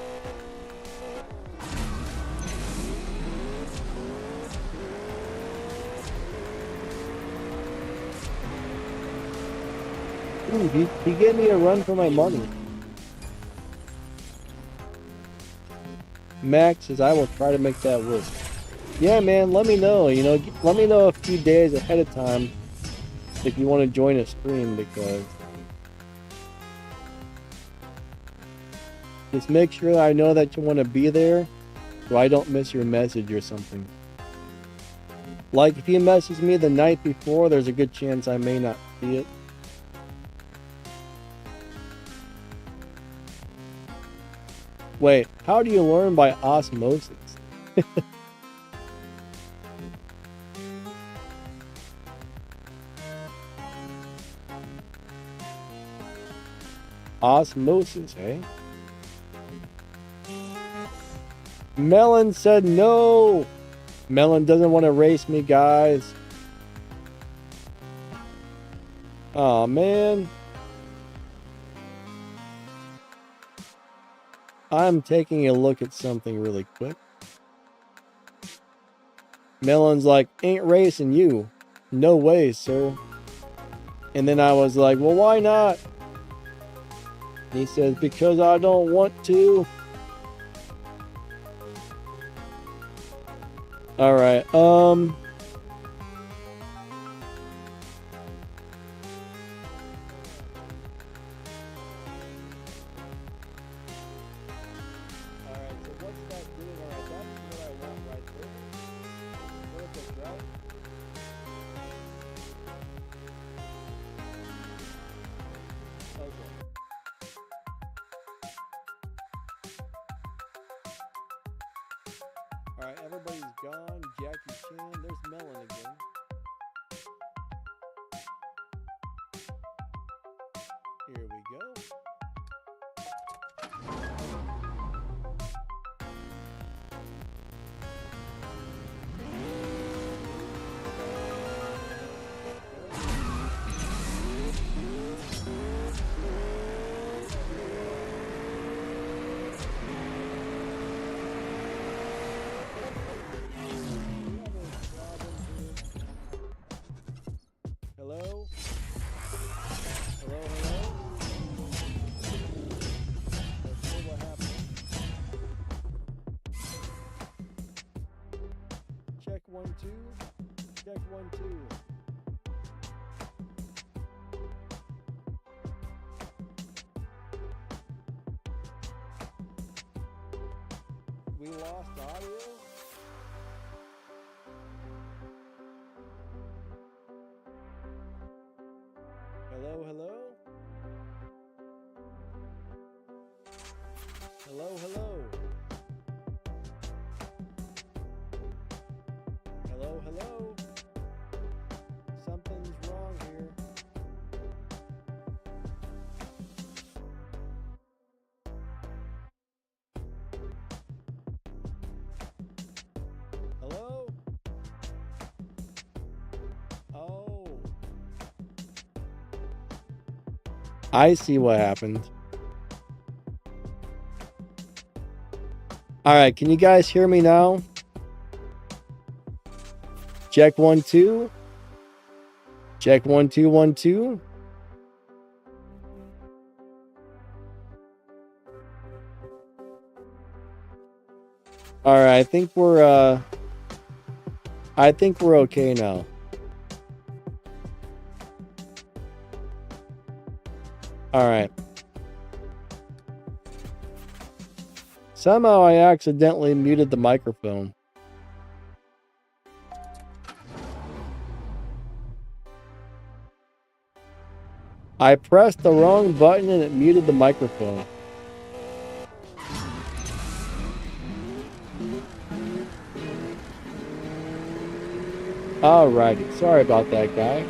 Ooh, he gave me a run for my money. Max says I will try to make that work. Yeah, man, let me know. You know, let me know a few days ahead of time if you want to join a stream, because just make sure that I know that you want to be there so I don't miss your message or something. Like, if you message me the night before, there's a good chance I may not see it. Wait, how do you learn by osmosis? Osmosis, eh? Melon said no. Melon doesn't want to race me, guys. Aw, man. I'm taking a look at something really quick. Melon's like, ain't racing you. No way, sir. And then I was like, well, why not? He says, because I don't want to. All right. All right, so what's that doing? All right, that's what I want right there. Perfect, right? Okay. All right, everybody's gone. Jackie Chan. There's Melon again. Here we go. Hello? Hello, hello? Let's see what happens. Check 1 2. Check 1 2. We lost audio? Hello, hello? Hello, hello? Hello, hello? Something's wrong here. Hello? Oh. I see what happened. All right, can you guys hear me now? Check 1 2. Check 1 2 1 2. All right, I think we're okay now. All right. Somehow I accidentally muted the microphone. I pressed the wrong button and it muted the microphone. Alrighty, sorry about that, guys.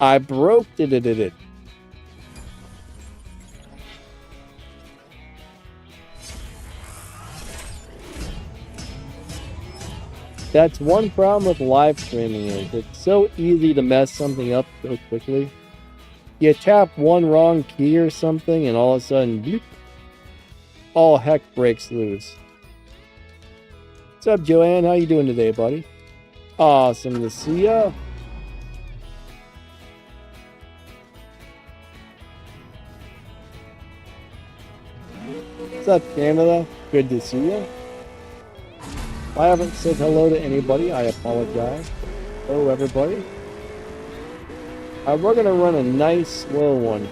I broke it. That's one problem with live streaming is it's so easy to mess something up so quickly. You tap one wrong key or something and all of a sudden, bloop, all heck breaks loose. What's up, Joanne? How you doing today, buddy? Awesome to see ya. What's up, Canada? Good to see you. If I haven't said hello to anybody, I apologize. Hello, everybody. We're going to run a nice, slow one.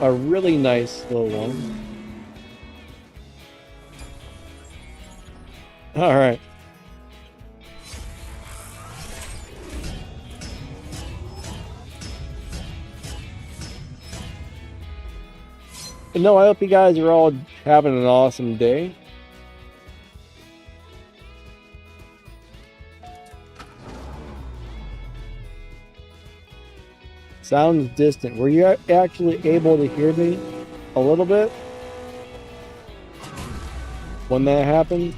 A really nice, slow one. All right. But no, I hope you guys are all having an awesome day. Sounds distant. Were you actually able to hear me a little bit when that happened?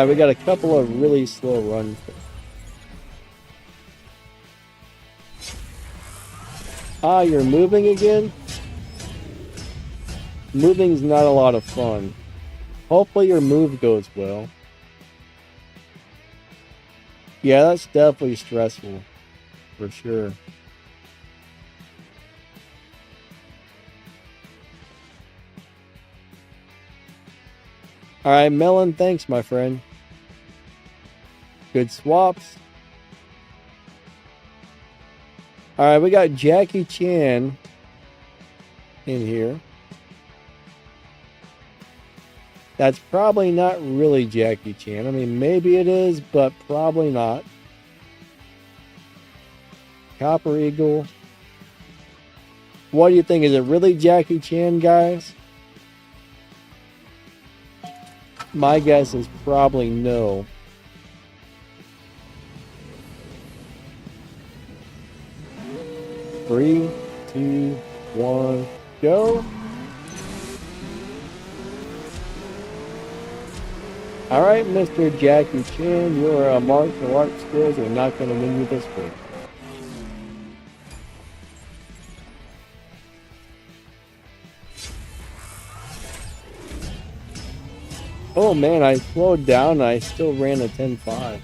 We got a couple of really slow runs. You're moving again? Moving's not a lot of fun. Hopefully your move goes well. Yeah, that's definitely stressful. For sure. Alright, Melon, thanks, my friend. Good swaps. Alright, we got Jackie Chan in here. That's probably not really Jackie Chan. I mean, maybe it is, but probably not. Copper Eagle. What do you think? Is it really Jackie Chan, guys? My guess is probably no. Three, two, one, go. Alright, Mr. Jackie Chan, your martial arts skills are not going to win you this week. Oh man, I slowed down and I still ran a 10.5.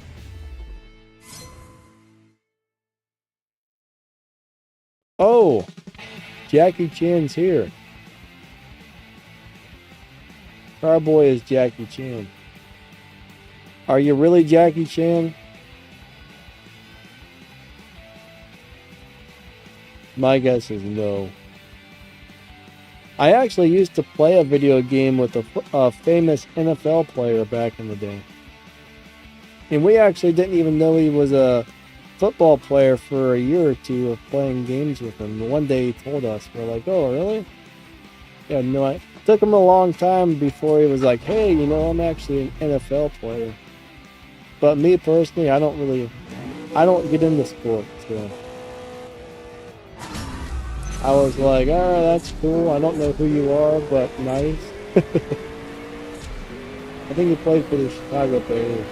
Oh, Jackie Chan's here. Carboy is Jackie Chan. Are you really Jackie Chan? My guess is no. I actually used to play a video game with a famous NFL player back in the day. And we actually didn't even know he was a football player for a year or two of playing games with him. One day he told us, we're like, oh, really? Yeah, no, it took him a long time before he was like, hey, you know, I'm actually an NFL player. But me personally, I don't get into sports, so. I was like, alright, that's cool. I don't know who you are, but nice. I think he played for the Chicago Bears.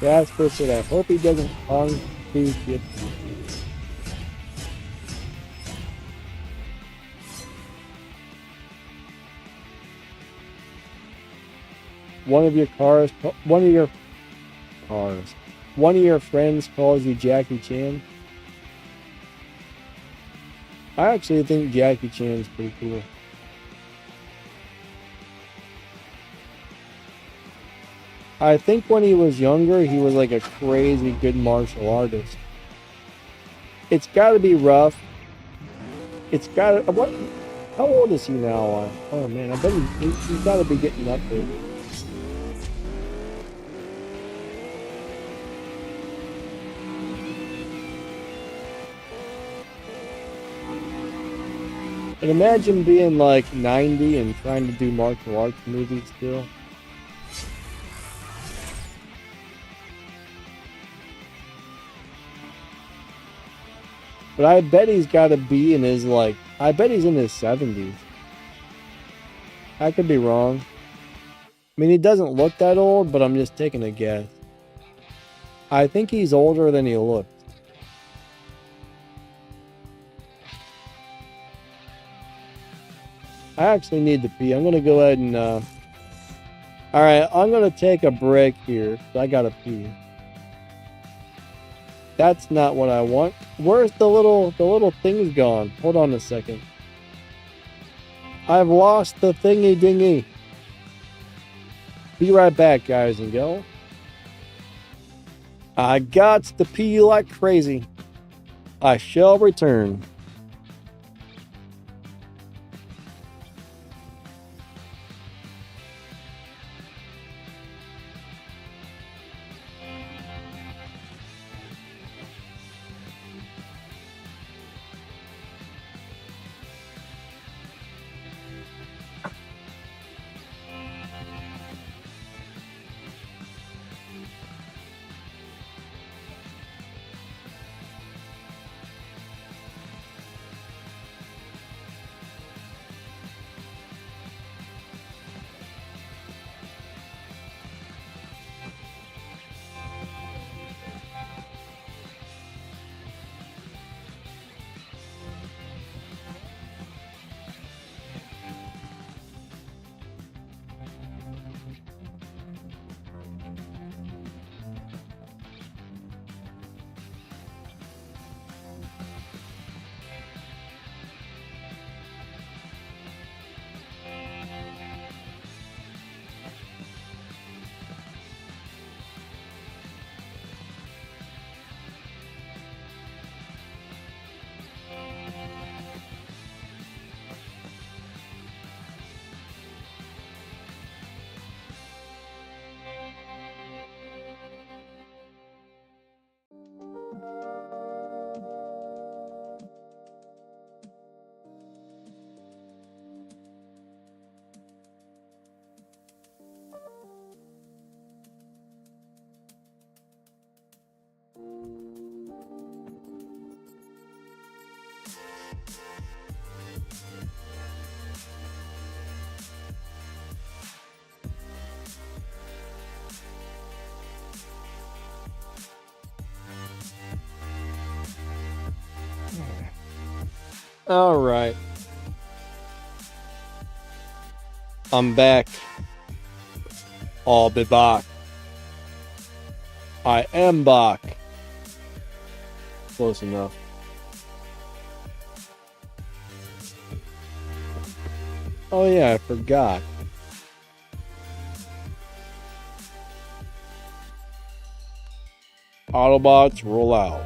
Jasper said, I hope he doesn't honk too shit. One of your friends calls you Jackie Chan. I actually think Jackie Chan's pretty cool. I think when he was younger, he was like a crazy good martial artist. It's got to be rough. It's got to... What? How old is he now? Oh, man. I bet he's got to be getting up there. And imagine being like 90 and trying to do martial arts movies still. But I bet he's got to be in his like... I bet he's in his 70s. I could be wrong. I mean, he doesn't look that old, but I'm just taking a guess. I think he's older than he looks. I actually need to pee. I'm going to go ahead and... Alright, I'm going to take a break here. I got to pee. That's not what I want. Where's the little thing's gone? Hold on a second. I've lost the thingy dingy. Be right back, guys and girls. I got to pee like crazy. I shall return. All right. I'm back. I'll be back. I am back. Close enough. Oh yeah, I forgot. Autobots roll out.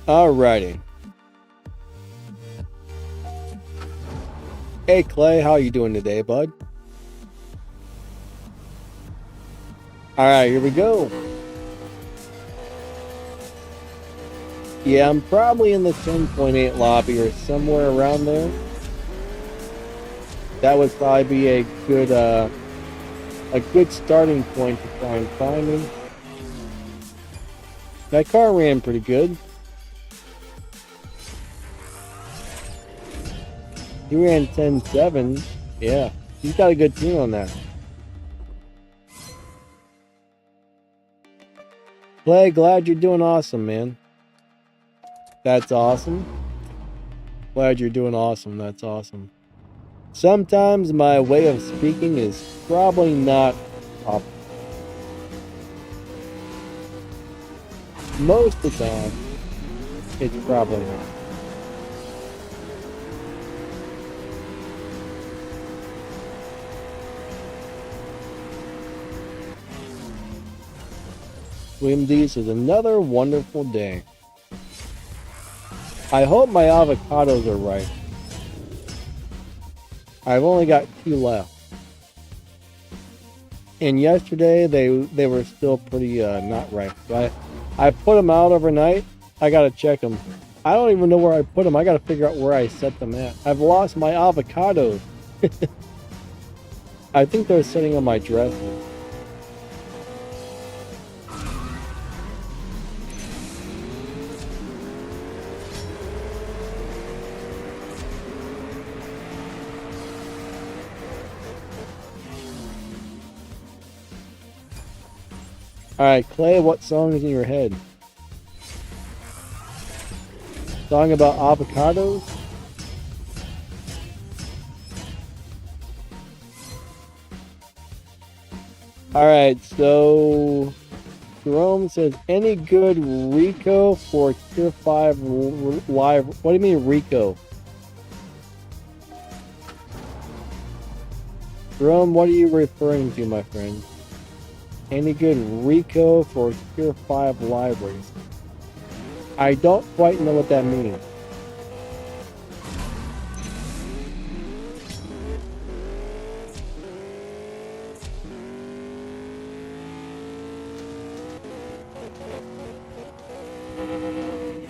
Alrighty. Hey Clay, how you doing today, bud? Alright, here we go. Yeah, I'm probably in the 10.8 lobby or somewhere around there. That would probably be a good starting point to try and find me. That car ran pretty good. He ran 10.7. Yeah, he's got a good team on that. Clay, glad you're doing awesome, man. That's awesome. Glad you're doing awesome. That's awesome. Sometimes my way of speaking is probably not up. Most of the time, it's probably not. Swimdies is another wonderful day. I hope my avocados are right. I've only got 2 left. And yesterday they were still pretty not ripe. So I put them out overnight. I gotta check them. I don't even know where I put them. I gotta figure out where I set them at. I've lost my avocados. I think they're sitting on my dresser. Alright, Clay, what song is in your head? Song about avocados? Alright, so Jerome says, any good Rico for Tier 5 live? What do you mean Rico? Jerome, what are you referring to, my friend? Any good Rico for Tier 5 libraries? I don't quite know what that means.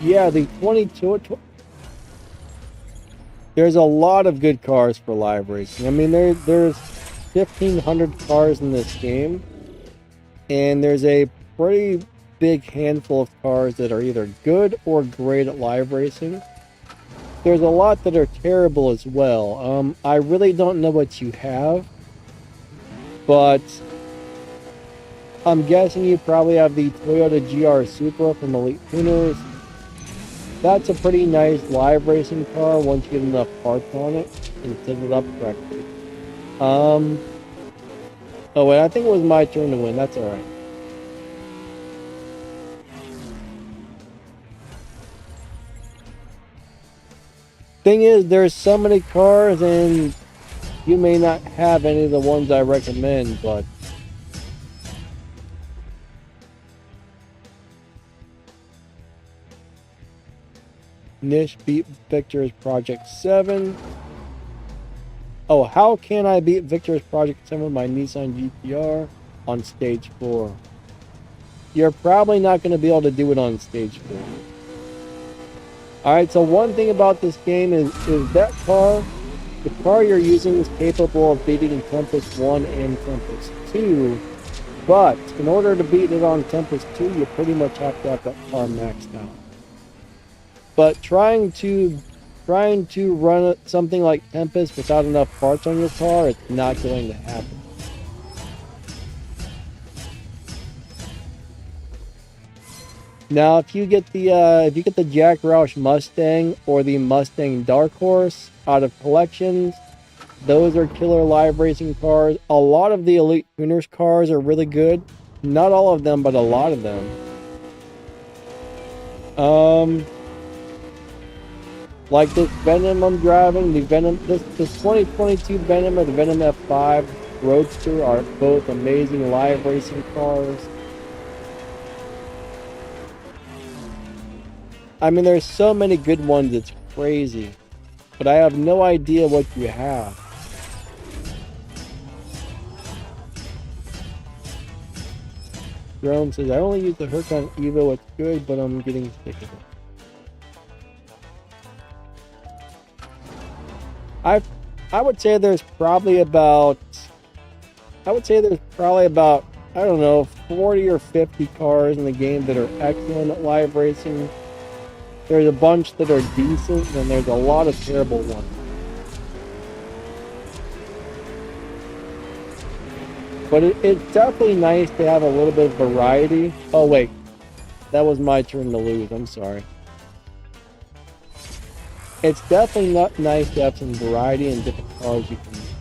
Yeah, the 22... There's a lot of good cars for live racing. I mean, there's 1,500 cars in this game. And there's a pretty big handful of cars that are either good or great at live racing. There's a lot that are terrible as well. I really don't know what you have, but I'm guessing you probably have the Toyota GR Supra from Elite Tuners. That's a pretty nice live racing car once you get enough parts on it and set it up correctly. Oh wait, I think it was my turn to win. That's alright. Thing is, there's so many cars and you may not have any of the ones I recommend, but Nish beat Victor's Project 7. Oh, how can I beat Victor's Project 7 with my Nissan GTR on stage 4? You're probably not going to be able to do it on stage 4. Alright, so one thing about this game is that car, the car you're using is capable of beating Tempest 1 and Tempest 2, but in order to beat it on Tempest 2, you pretty much have to have that car maxed out. But trying to run something like Tempest without enough parts on your car, it's not going to happen. Now, if you get the Jack Roush Mustang or the Mustang Dark Horse out of collections, those are killer live racing cars. A lot of the Elite Tuners cars are really good. Not all of them, but a lot of them. Like this Venom I'm driving, the Venom, this 2022 Venom or the Venom F5 Roadster are both amazing live racing cars. I mean, there's so many good ones, it's crazy. But I have no idea what you have. Jerome says, I only use the Huracan Evo, it's good, but I'm getting sick of it. I would say there's probably about, I don't know, 40 or 50 cars in the game that are excellent at live racing. There's a bunch that are decent, and there's a lot of terrible ones. But it's definitely nice to have a little bit of variety. Oh wait, that was my turn to lose, I'm sorry. It's definitely not nice to have some variety and different cars you can use.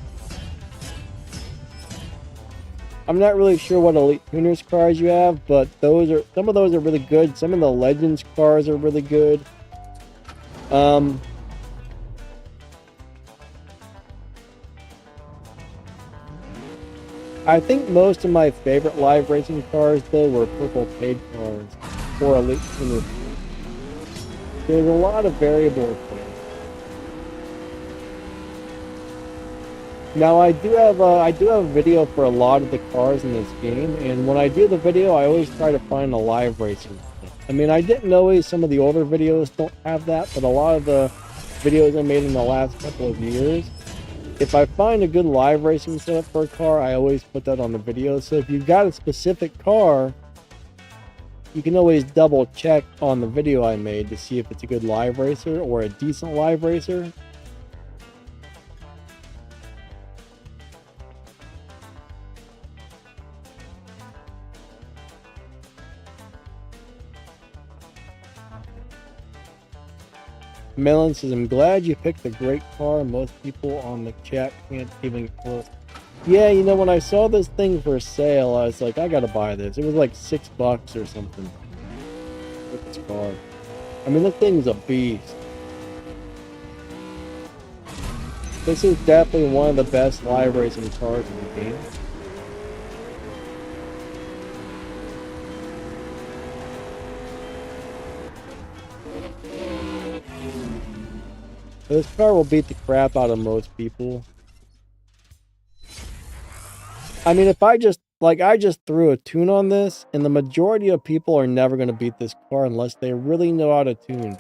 I'm not really sure what Elite Tuners cars you have, but some of those are really good. Some of the Legends cars are really good. I think most of my favorite live racing cars, though, were purple paid cars or Elite Tuner. There's a lot of variables there. Now I do have a video for a lot of the cars in this game, and when I do the video, I always try to find a live racing. I mean, I didn't always. Some of the older videos don't have that, but a lot of the videos I made in the last couple of years, if I find a good live racing setup for a car, I always put that on the video. So if you've got a specific car, you can always double check on the video I made to see if it's a good live racer or a decent live racer. Melon says, I'm glad you picked a great car. Most people on the chat can't even get close. Yeah, you know, when I saw this thing for sale, I was like, I gotta buy this. It was like $6 or something. With this car. I mean, this thing's a beast. This is definitely one of the best live racing cars in the game. This car will beat the crap out of most people. I mean, if I just threw a tune on this, and the majority of people are never going to beat this car unless they really know how to tune.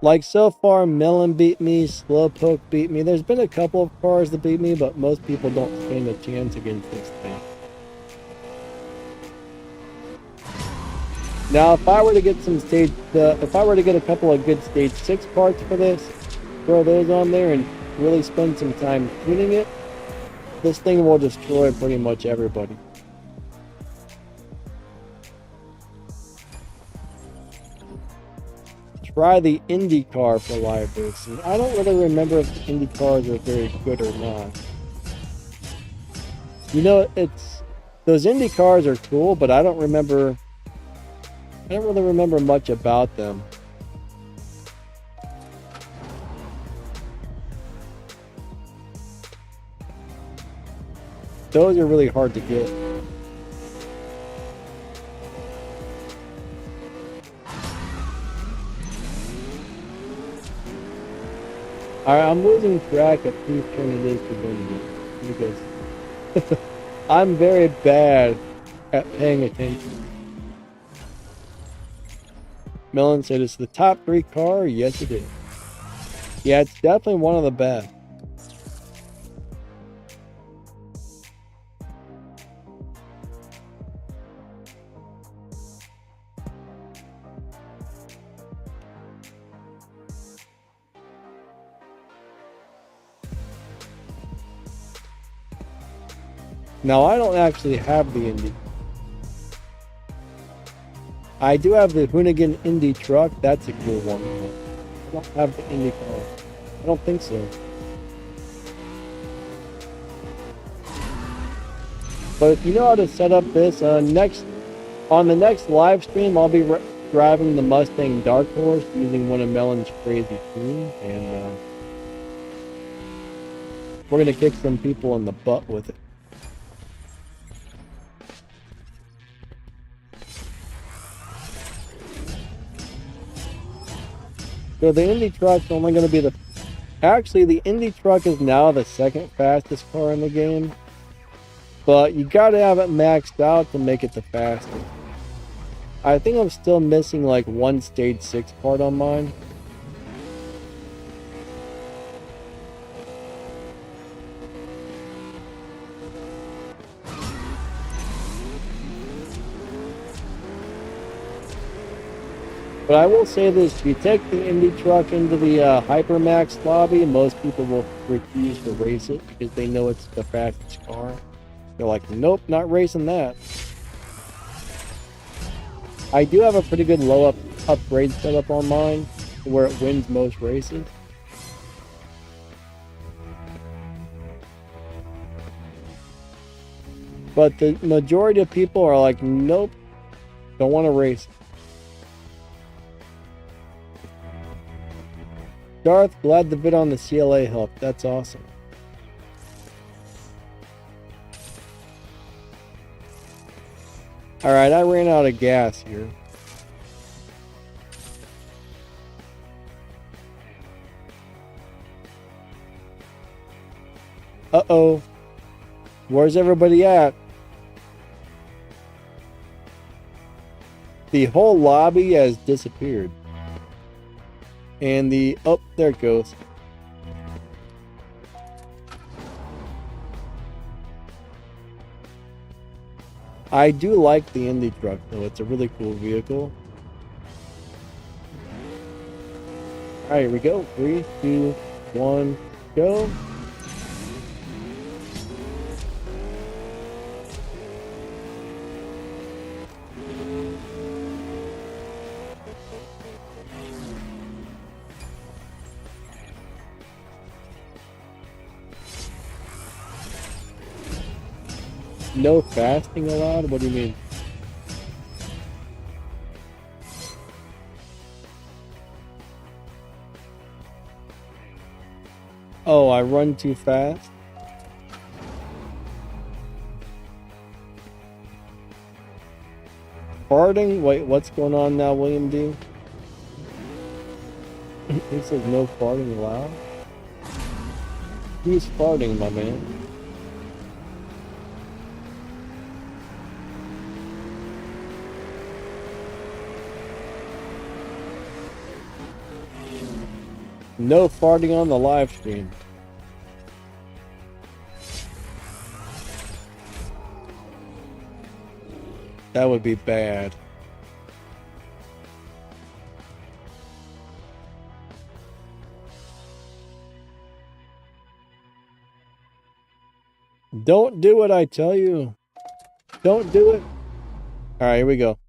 Like, so far, Melon beat me, Slowpoke beat me. There's been a couple of cars that beat me, but most people don't stand a chance against this thing. Now, if I were to get if I were to get a couple of good stage 6 parts for this, throw those on there and really spend some time tuning it, this thing will destroy pretty much everybody. Try the Indy car for live racing. I don't really remember if the Indy cars are very good or not. You know, those Indy cars are cool, but I don't really remember much about them. Those are really hard to get. Alright, I'm losing track of whose turn it is to win because I'm very bad at paying attention. Melon said it's the top 3 car. Yes, it is. Yeah, it's definitely one of the best. Now, I don't actually have the Indy. I do have the Hoonigan Indy truck. That's a cool one. I don't have the Indy car. I don't think so. But if you know how to set up this, on the next live stream, I'll be driving the Mustang Dark Horse using one of Melon's crazy tunes, and we're gonna kick some people in the butt with it. So the Indy truck's only going to be actually the Indy truck is now the second fastest car in the game, but you got to have it maxed out to make it the fastest. I think I'm still missing like one stage 6 part on mine. But I will say this, if you take the Indy truck into the Hypermax lobby, most people will refuse to race it because they know it's the fastest car. They're like, nope, not racing that. I do have a pretty good low upgrade setup on mine where it wins most races. But the majority of people are like, nope, don't want to race. Darth, glad the vid on the CLA helped. That's awesome. All right, I ran out of gas here. Uh-oh. Where's everybody at? The whole lobby has disappeared. And the... Oh, there it goes. I do like the Indy truck, though. It's a really cool vehicle. Alright, here we go. 3, 2, 1, go. No fasting allowed? What do you mean? Oh, I run too fast? Farting? Wait, what's going on now, William D? He says no farting allowed? Who's farting, my man? No farting on the live stream. That would be bad. Don't do what I tell you. Don't do it. All right, here we go.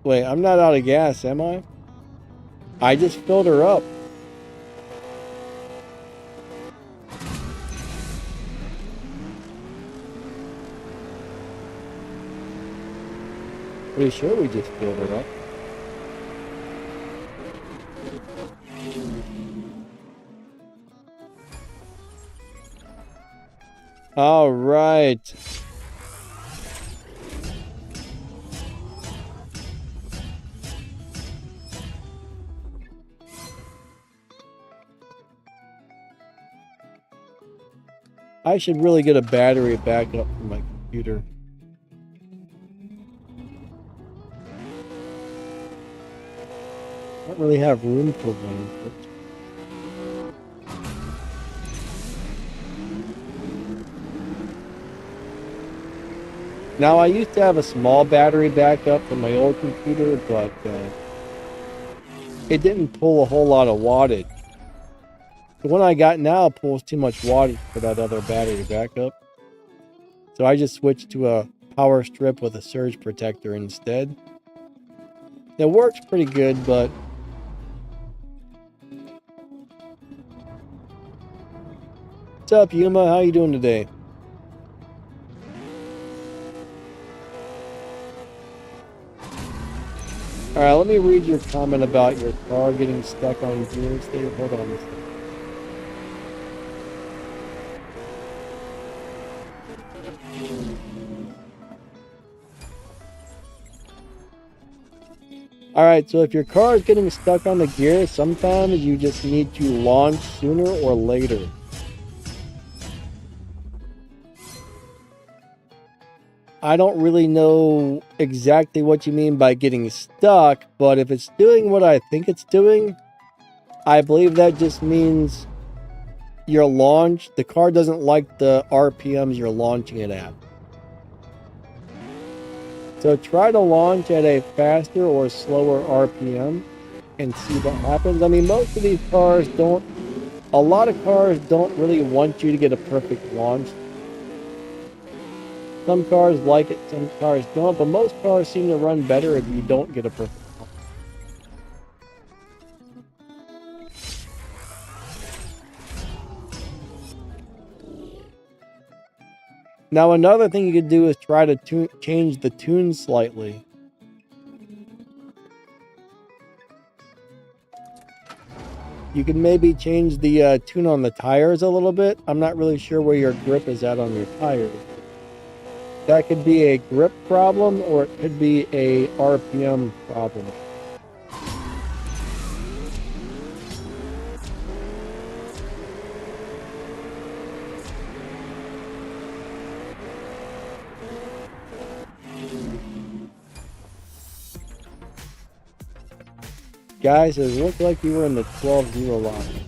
Wait, I'm not out of gas, am I? I just filled her up. Pretty sure we just filled her up. All right. I should really get a battery backup for my computer. I don't really have room for one. Now, I used to have a small battery backup for my old computer, but it didn't pull a whole lot of wattage. The one I got now pulls too much wattage for that other battery backup. So I just switched to a power strip with a surge protector instead. It works pretty good, but what's up, Yuma? How you doing today? Alright, let me read your comment about your car getting stuck on gears there. Hold on a second. Alright, so if your car is getting stuck on the gear, sometimes you just need to launch sooner or later. I don't really know exactly what you mean by getting stuck, but if it's doing what I think it's doing, I believe that just means your launch, the car doesn't like the RPMs you're launching it at. So try to launch at a faster or slower RPM and see what happens. I mean, most of these cars don't, a lot of cars don't really want you to get a perfect launch. Some cars like it, some cars don't, but most cars seem to run better if you don't get a perfect launch. Now, another thing you could do is try to change the tune slightly. You can maybe change the tune on the tires a little bit. I'm not really sure where your grip is at on your tires. That could be a grip problem or it could be a RPM problem. Guys, it looked like you were in the 12-0 line.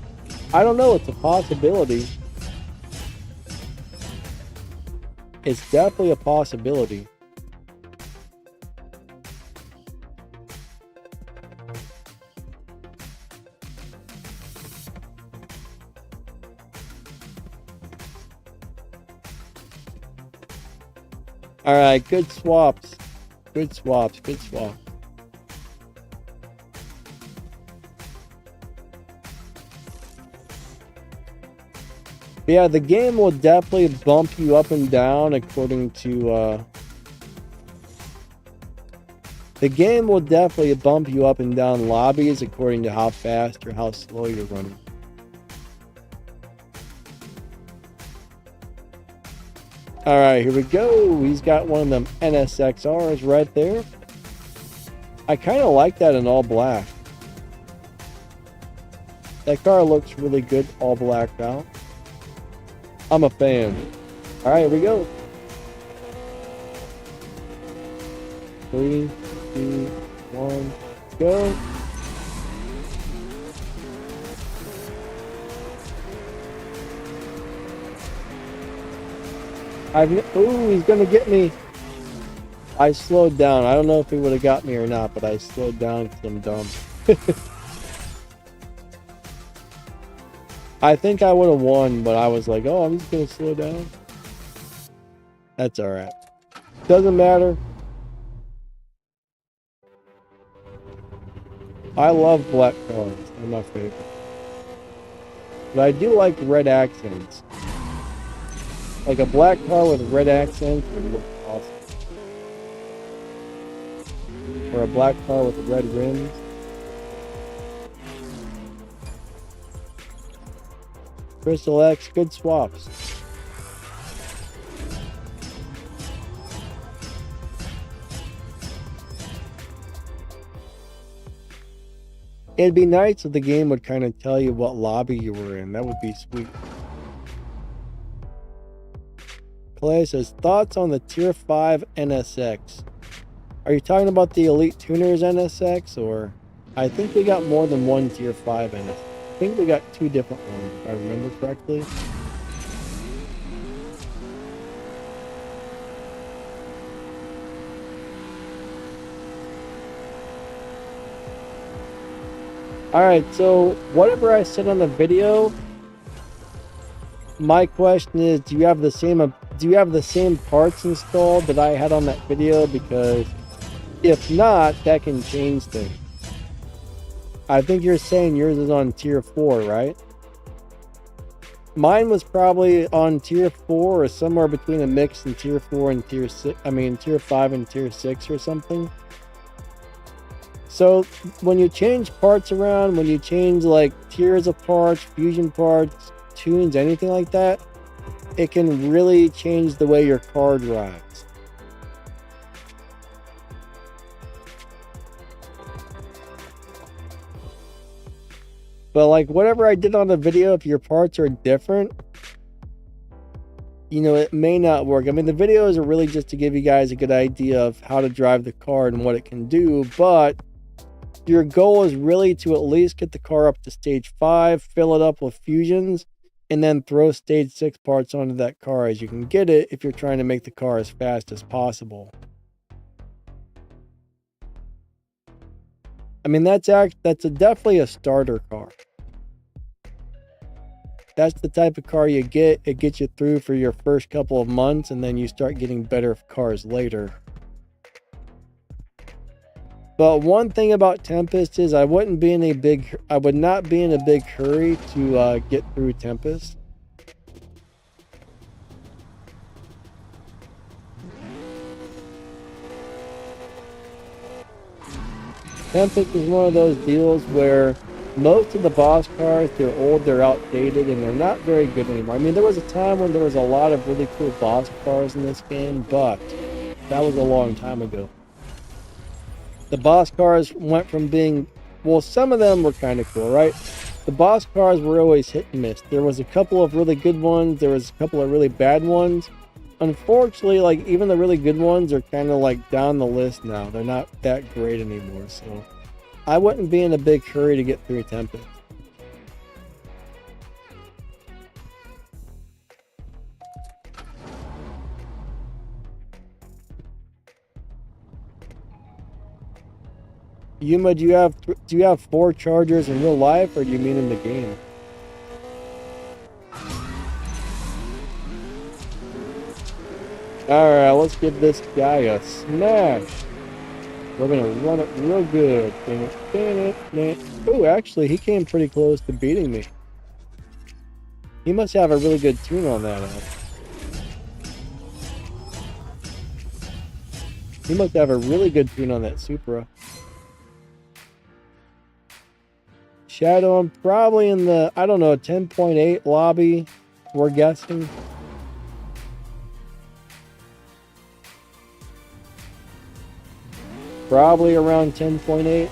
I don't know, it's a possibility. It's definitely a possibility. Alright, good swaps. Good swaps, good swaps. Yeah, the game will definitely bump you up and down according to, the game will definitely bump you up and down lobbies according to how fast or how slow you're running. Alright, here we go. He's got one of them NSXRs right there. I kind of like that in all black. That car looks really good all blacked out. I'm a fan. Alright, here we go. 3, 2, 1, go. Ooh, he's gonna get me. I slowed down. I don't know if he would have got me or not, but I slowed down because I'm dumb. I think I would have won, but I was like, oh, I'm just gonna slow down. That's alright. Doesn't matter. I love black cars. They're my favorite. But I do like red accents. Like a black car with red accents would look awesome. Or a black car with red rims. Crystal X, good swaps. It'd be nice if the game would kind of tell you what lobby you were in. That would be sweet. Clay says, thoughts on the Tier 5 NSX? Are you talking about the Elite Tuners NSX, or? I think we got more than one Tier 5 NSX. I think we got 2 different ones, if I remember correctly. Alright, so whatever I said on the video, my question is, do you have the same parts installed that I had on that video? Because if not, that can change things. I think you're saying yours is on Tier 4, right? Mine was probably on Tier 4 or somewhere between a mix in Tier 4 and Tier 6. I mean, Tier 5 and Tier 6 or something. So when you change parts around, when you change like tiers of parts, fusion parts, tunes, anything like that, it can really change the way your car drives. But like whatever I did on the video, if your parts are different, you know, it may not work. I mean, the videos are really just to give you guys a good idea of how to drive the car and what it can do, but your goal is really to at least get the car up to stage 5, fill it up with fusions, and then throw stage 6 parts onto that car as you can get it if you're trying to make the car as fast as possible. I mean, that's definitely a starter car. That's the type of car you get. It gets you through for your first couple of months, and then you start getting better cars later. But one thing about Tempest is I would not be in a big hurry to get through Tempest. Tempest is one of those deals where Most of the boss cars, they're old, they're outdated, and they're not very good anymore. I mean, there was a time when there was a lot of really cool boss cars in this game, but that was a long time ago. The boss cars went from being, well, some of them were kind of cool, right? The boss cars were always hit and miss. There was a couple of really good ones, there was a couple of really bad ones. Unfortunately, like, even the really good ones are kind of like down the list now. They're not that great anymore, so I wouldn't be in a big hurry to get through Tempest. Yuma, do you have 4 chargers in real life, or do you mean in the game? Alright, let's give this guy a smash. We're gonna run it real good. Oh, actually, he came pretty close to beating me. He must have a really good tune on that. He must have a really good tune on that Supra. Shadow, I'm probably in the, I don't know, 10.8 lobby, we're guessing. Probably around 10.8.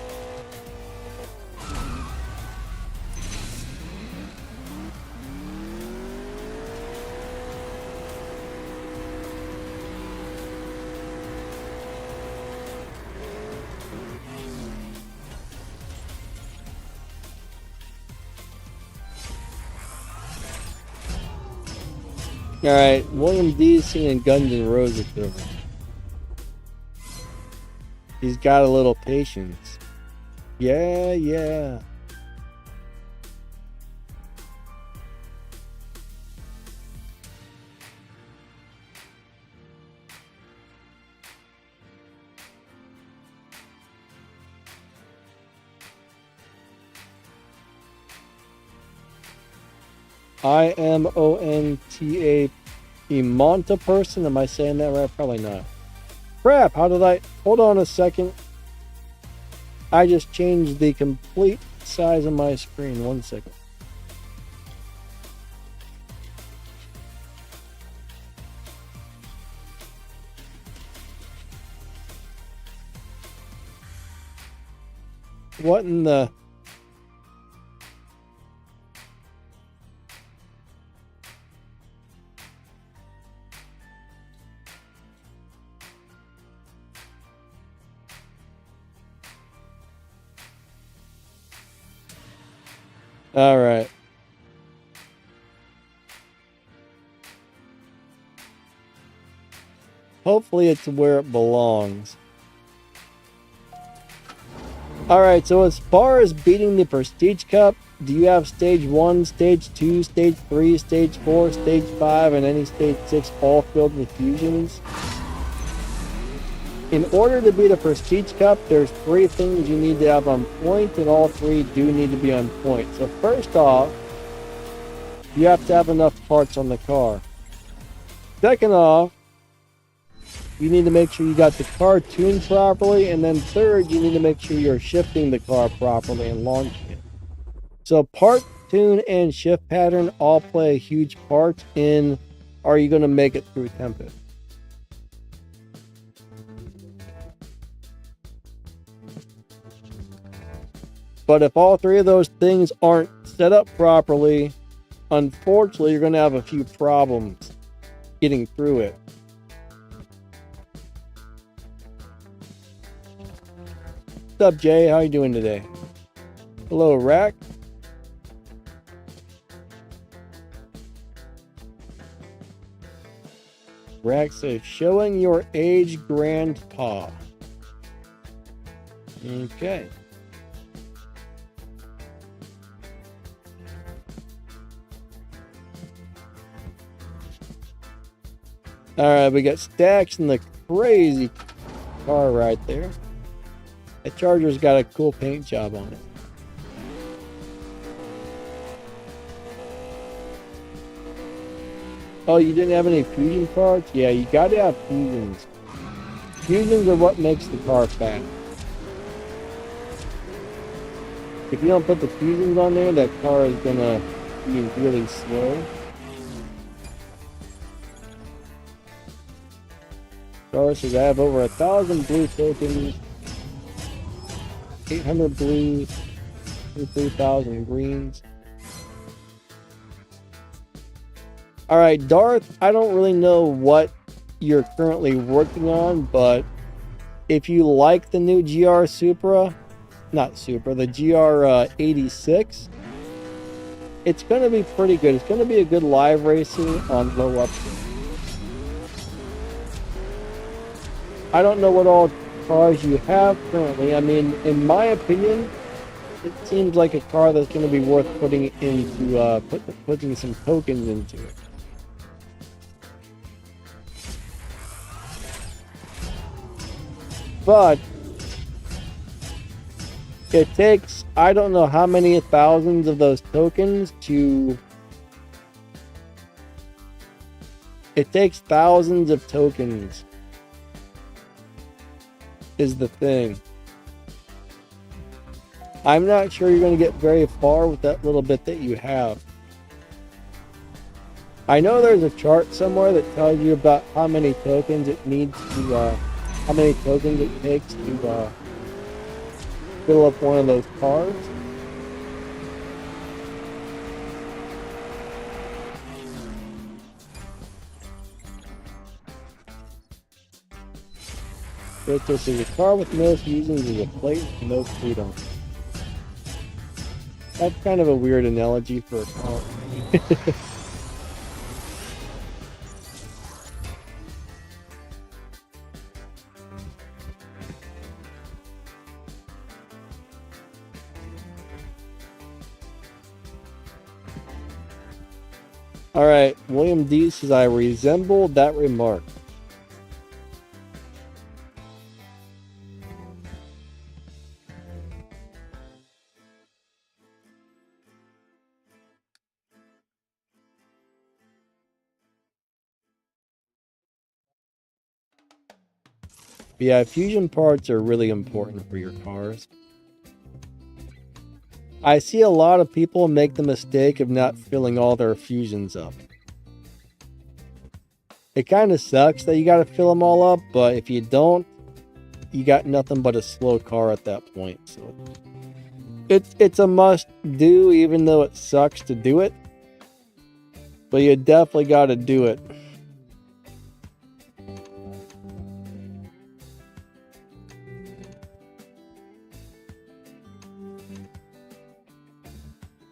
Alright, William D's singing Guns N' Roses over. He's got a little patience. Yeah. IMONTA Monta person? Am I saying that right? Probably not. Crap, how did I... Hold on a second. I just changed the complete size of my screen. 1 second. What in the... All right. Hopefully it's where it belongs. All right, so as far as beating the Prestige Cup, do you have Stage 1, Stage 2, Stage 3, Stage 4, Stage 5, and any Stage 6 all filled with fusions? In order to beat a Prestige Cup, there's 3 things you need to have on point, and all 3 do need to be on point. So first off, you have to have enough parts on the car. Second off, you need to make sure you got the car tuned properly, and then third, you need to make sure you're shifting the car properly and launching it. So part, tune, and shift pattern all play a huge part in are you going to make it through Tempest. But if all 3 of those things aren't set up properly, unfortunately, you're going to have a few problems getting through it. What's up, Jay? How you doing today? Hello, Rack. Rack says, showing your age, grandpa. Okay. Alright, we got Stacks in the crazy car right there. That Charger's got a cool paint job on it. Oh, you didn't have any fusion parts? Yeah, you gotta have fusions. Fusions are what makes the car fast. If you don't put the fusions on there, that car is gonna be really slow. Car says I have over 1,000 blue tokens, 800 blues, 3,000 greens. Alright, Darth, I don't really know what you're currently working on, but if you like the new GR Supra, not Supra, the GR 86, it's going to be pretty good. It's going to be a good live racing on low upstream. I don't know what all cars you have currently. I mean, in my opinion, it seems like a car that's going to be worth putting into putting some tokens into it. But it takes, I don't know how many thousands of those tokens to... It takes thousands of tokens is the thing. I'm not sure you're going to get very far with that little bit that you have. I know there's a chart somewhere that tells you about how many tokens it needs to, how many tokens it takes to fill up one of those cars. This is a car with no fusions is a plate with no freedom. That's kind of a weird analogy for a car. Alright, William D says, I resemble that remark. Yeah, fusion parts are really important for your cars. I see a lot of people make the mistake of not filling all their fusions up. It kind of sucks that you got to fill them all up, but if you don't, you got nothing but a slow car at that point. So it's a must do, even though it sucks to do it. But you definitely got to do it.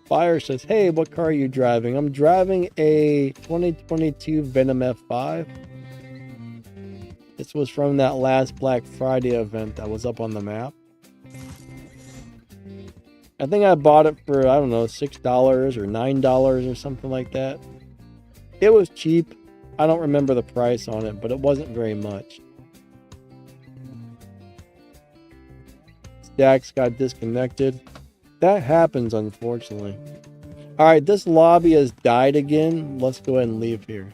Fire says, hey, what car are you driving? I'm driving a 2022 Venom F5. This was from that last Black Friday event that was up on the map. I think I bought it for, I don't know, $6 or $9 or something like that. It was cheap. I don't remember the price on it, but it wasn't very much. Stacks got disconnected. That happens, unfortunately. Alright, this lobby has died again. Let's go ahead and leave here.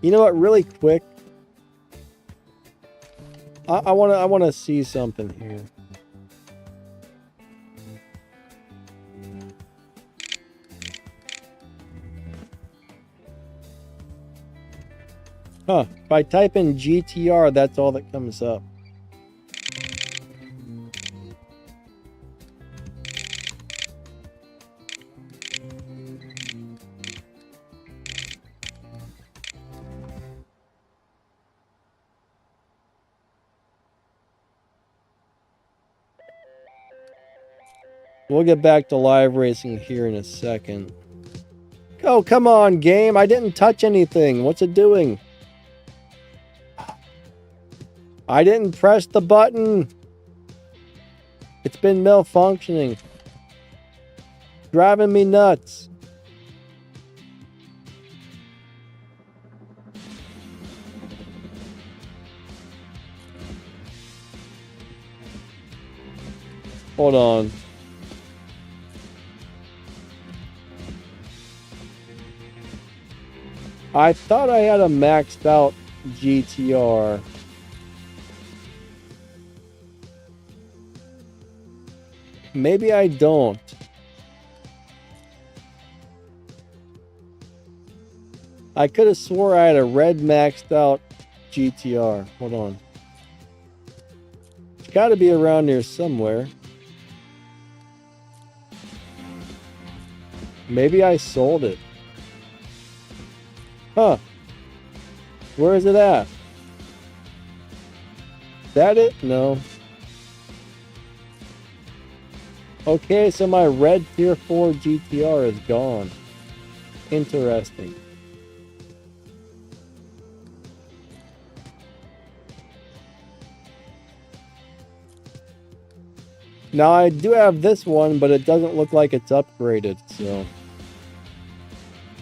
You know what, really quick. I wanna see something here. Huh, if I type in GTR, that's all that comes up. We'll get back to live racing here in a second. Oh, come on, game. I didn't touch anything. What's it doing? I didn't press the button. It's been malfunctioning. Driving me nuts. Hold on. I thought I had a maxed out GTR. Maybe I don't. I could have swore I had a red maxed out GTR. Hold on. It's got to be around here somewhere. Maybe I sold it. Huh. Where is it at? Is that it? No. Okay, so my red Tier 4 GTR is gone. Interesting. Now I do have this one, but it doesn't look like it's upgraded, so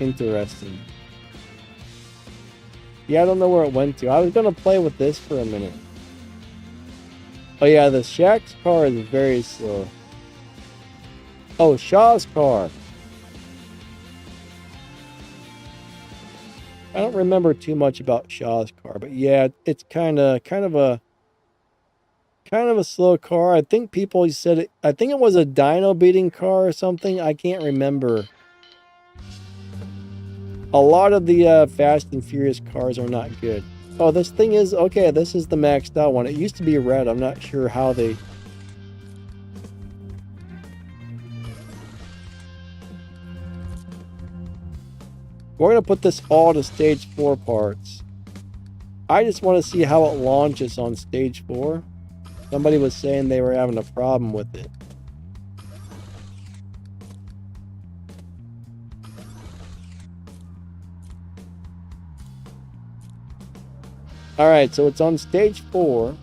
interesting. Yeah, I don't know where it went to. I was gonna play with this for a minute. Oh yeah, the Shaq's car is very slow. Oh, Shaw's car. I don't remember too much about Shaw's car, but yeah, it's kind of a slow car. I think people said it. I think it was a dyno beating car or something. I can't remember. A lot of the Fast and Furious cars are not good. Oh, this thing is okay. This is the maxed out one. It used to be red. I'm not sure how they. We're gonna put this all to stage 4 parts. I just want to see how it launches on stage 4. Somebody was saying they were having a problem with it. Alright, so it's on stage 4.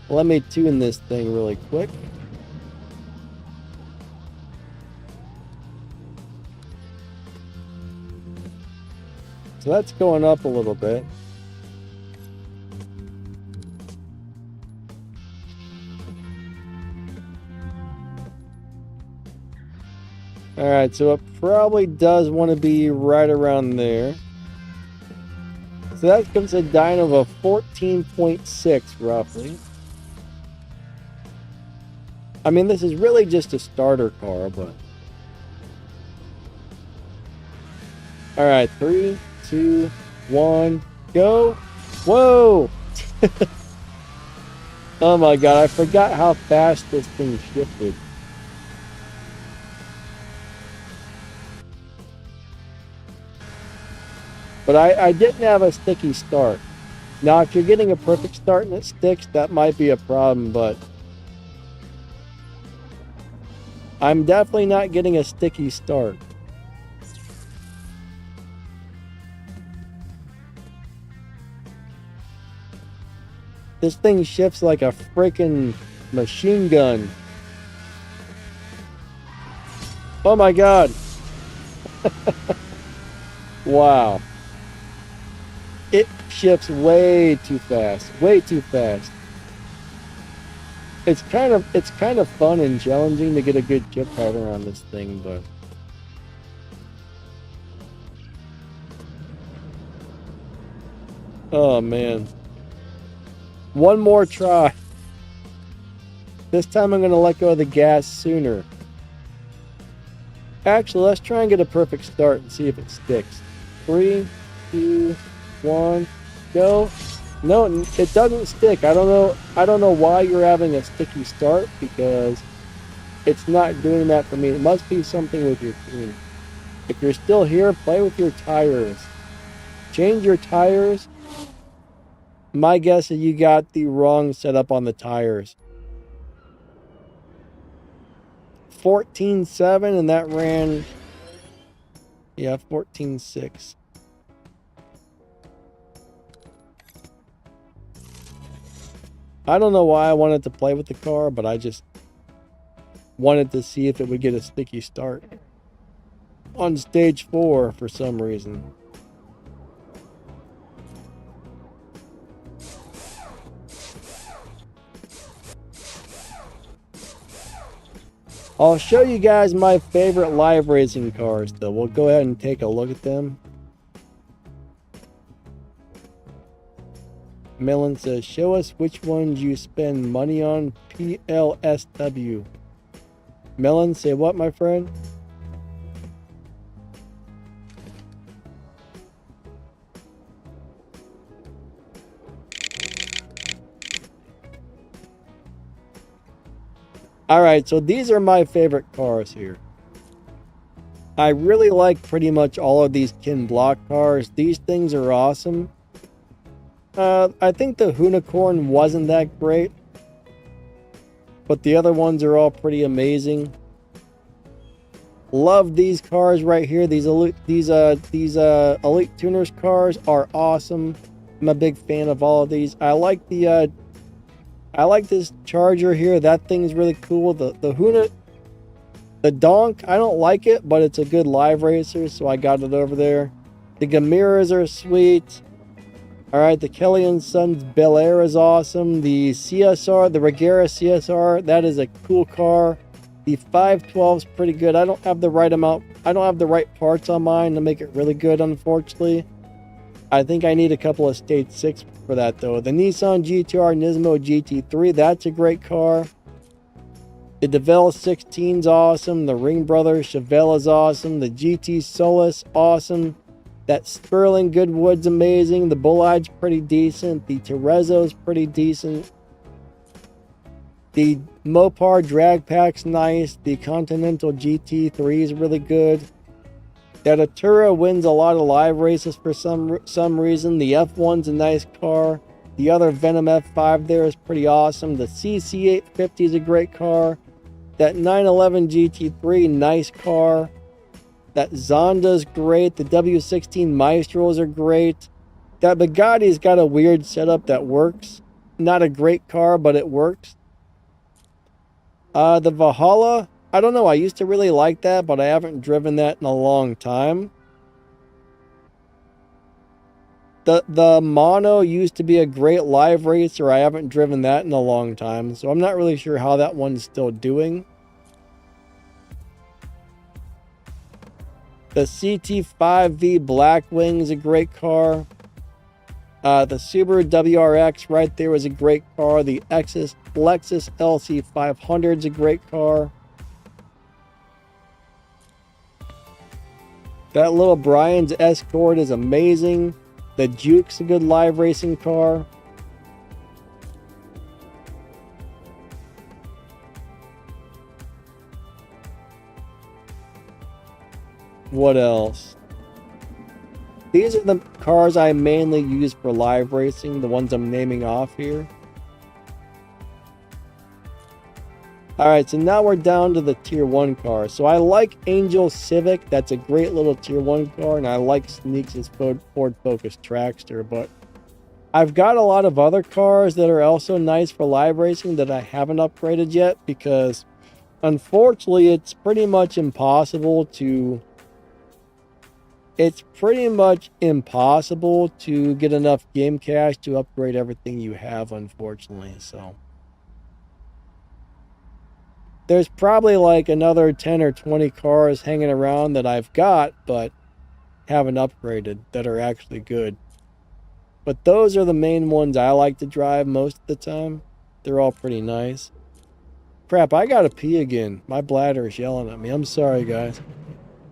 Let me tune this thing really quick. So that's going up a little bit. Alright, so it probably does want to be right around there. So that gives a dyno of a 14.6 roughly. I mean, this is really just a starter car, but... Alright, 3, 2, 1, go! Whoa! Oh my god, I forgot how fast this thing shifted. But I didn't have a sticky start. Now, if you're getting a perfect start and it sticks, that might be a problem, but... I'm definitely not getting a sticky start. This thing shifts like a freaking machine gun. Oh my god. Wow. It shifts way too fast. Way too fast. It's kind of fun and challenging to get a good shift pattern on this thing, but oh man. One more try. This time I'm going to let go of the gas sooner. Actually, let's try and get a perfect start and see if it sticks. 3, 2, 1, go. No, it doesn't stick. I don't know why you're having a sticky start, because it's not doing that for me. It must be something with your tune. If you're still here, play with your tires. Change your tires. My guess is you got the wrong setup on the tires. 14.7 and that ran, yeah, 14.6. I don't know why I wanted to play with the car, but I just wanted to see if it would get a sticky start on stage 4 for some reason. I'll show you guys my favorite live racing cars, though. We'll go ahead and take a look at them. Melon says, show us which ones you spend money on. PLSW. Melon, say what, my friend? Alright, so these are my favorite cars here. I really like pretty much all of these Kin Block cars. These things are awesome. I think the Unicorn wasn't that great, but the other ones are all pretty amazing. Love these cars right here. These Elite Tuners cars are awesome. I'm a big fan of all of these. I like this Charger here. That thing's really cool. The Donk, I don't like it, but it's a good live racer, so I got it over there. The Gamiras are sweet. Alright, the Kelly and Sons Bel Air is awesome. The CSR, the Regera CSR, that is a cool car. The 512 is pretty good. I don't have the right amount. I don't have the right parts on mine to make it really good, unfortunately. I think I need a couple of Stage 6 for that, though. The Nissan GTR Nismo GT3, that's a great car. The DeVille 16 is awesome. The Ring Brothers Chevelle is awesome. The GT Solus, awesome. That Sperling Goodwood's amazing. The Bullide's pretty decent. The Terezzo's pretty decent. The Mopar Drag Pack's nice. The Continental GT3 is really good. That Atura wins a lot of live races for some reason. The F1's a nice car. The other Venom F5 there is pretty awesome. The CC850 is a great car. That 911 GT3, nice car. That Zonda's great. The W16 Maestros are great. That Bugatti's got a weird setup that works. Not a great car, but it works. The Valhalla, I don't know. I used to really like that, but I haven't driven that in a long time. The Mono used to be a great live racer. I haven't driven that in a long time, so I'm not really sure how that one's still doing. The CT5V Blackwing is a great car. The Subaru WRX right there was a great car. The Lexus LC500 is a great car. That little Brian's Escort is amazing. The Juke's a good live racing car. What else? These are the cars I mainly use for live racing, the ones I'm naming off here. Alright, so now we're down to the Tier 1 cars. So I like Angel Civic, that's a great little Tier 1 car, and I like Sneaks' Ford Focus Trackster, but I've got a lot of other cars that are also nice for live racing that I haven't upgraded yet, because unfortunately it's pretty much impossible to get enough game cash to upgrade everything you have, unfortunately. So there's probably like another 10 or 20 cars hanging around that I've got but haven't upgraded that are actually good. But those are the main ones I like to drive most of the time. They're all pretty nice. Crap, I gotta pee again. My bladder is yelling at me. I'm sorry, guys.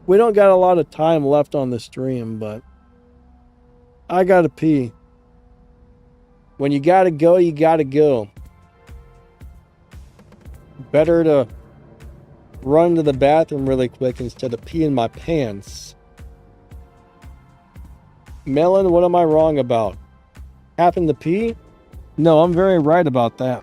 We don't got a lot of time left on the stream, but I gotta pee. When you gotta go, you gotta go. Better to run to the bathroom really quick instead of peeing my pants. Melon, what am I wrong about? Happen to pee? No, I'm very right about that.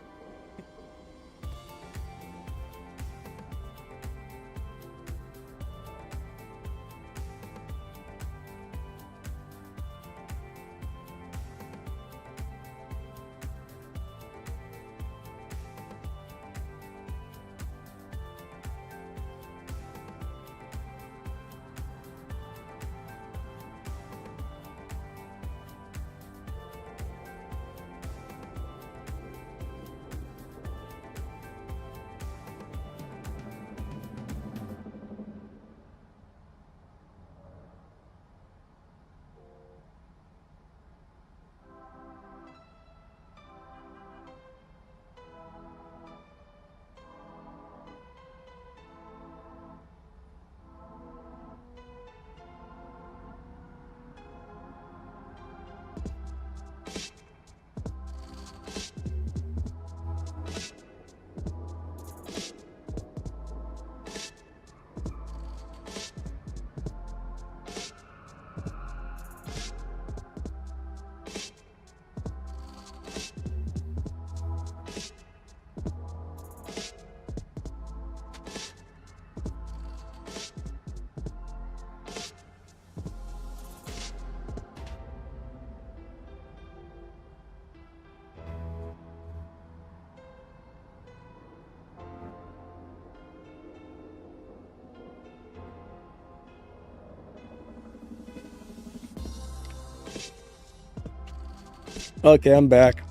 Okay, I'm back.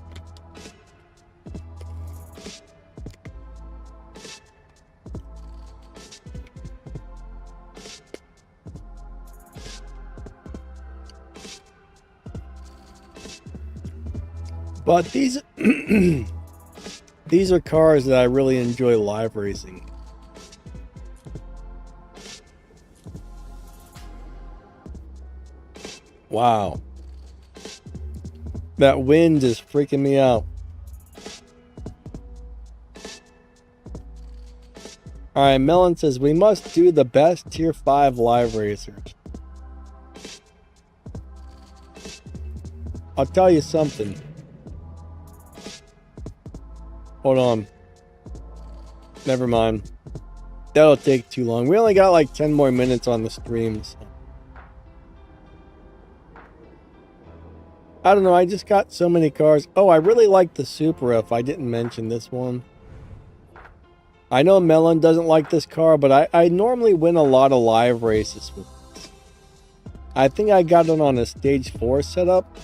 But these these are cars that I really enjoy live racing. Wow. That wind is freaking me out. Alright, Melon says, we must do the best Tier 5 live racers. I'll tell you something. Hold on. Never mind. That'll take too long. We only got like 10 more minutes on the stream. So. I don't know. I just got so many cars. Oh, I really like the Supra if I didn't mention this one. I know Melon doesn't like this car, but I normally win a lot of live races with this. I think I got it on a Stage 4 setup.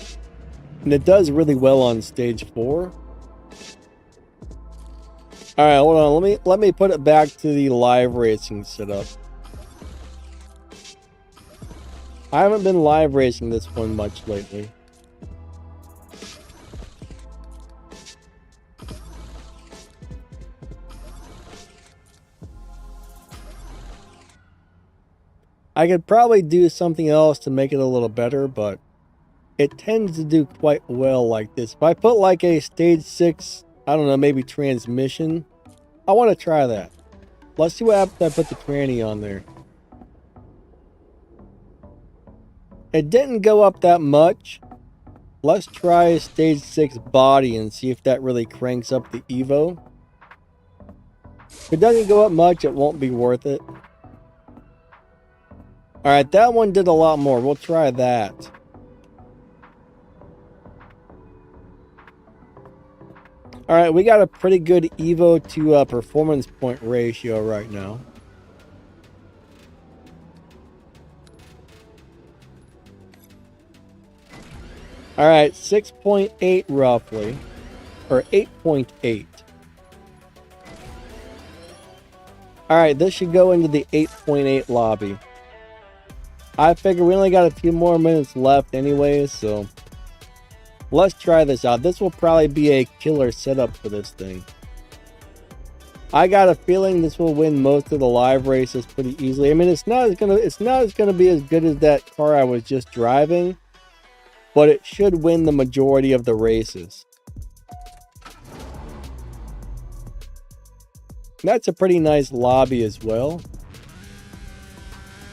And it does really well on Stage 4. Alright, hold on. Let me put it back to the live racing setup. I haven't been live racing this one much lately. I could probably do something else to make it a little better, but it tends to do quite well like this. If I put like a Stage 6, I don't know, maybe transmission, I want to try that. Let's see what happens if I put the tranny on there. It didn't go up that much. Let's try a Stage 6 body and see if that really cranks up the Evo. If it doesn't go up much, it won't be worth it. Alright, that one did a lot more. We'll try that. Alright, we got a pretty good Evo to performance point ratio right now. Alright, 6.8 roughly. Or 8.8. Alright, this should go into the 8.8 lobby. I figure we only got a few more minutes left anyways, so let's try this out. This will probably be a killer setup for this thing. I got a feeling this will win most of the live races pretty easily. I mean, it's not gonna be as good as that car I was just driving, but it should win the majority of the races. That's a pretty nice lobby as well.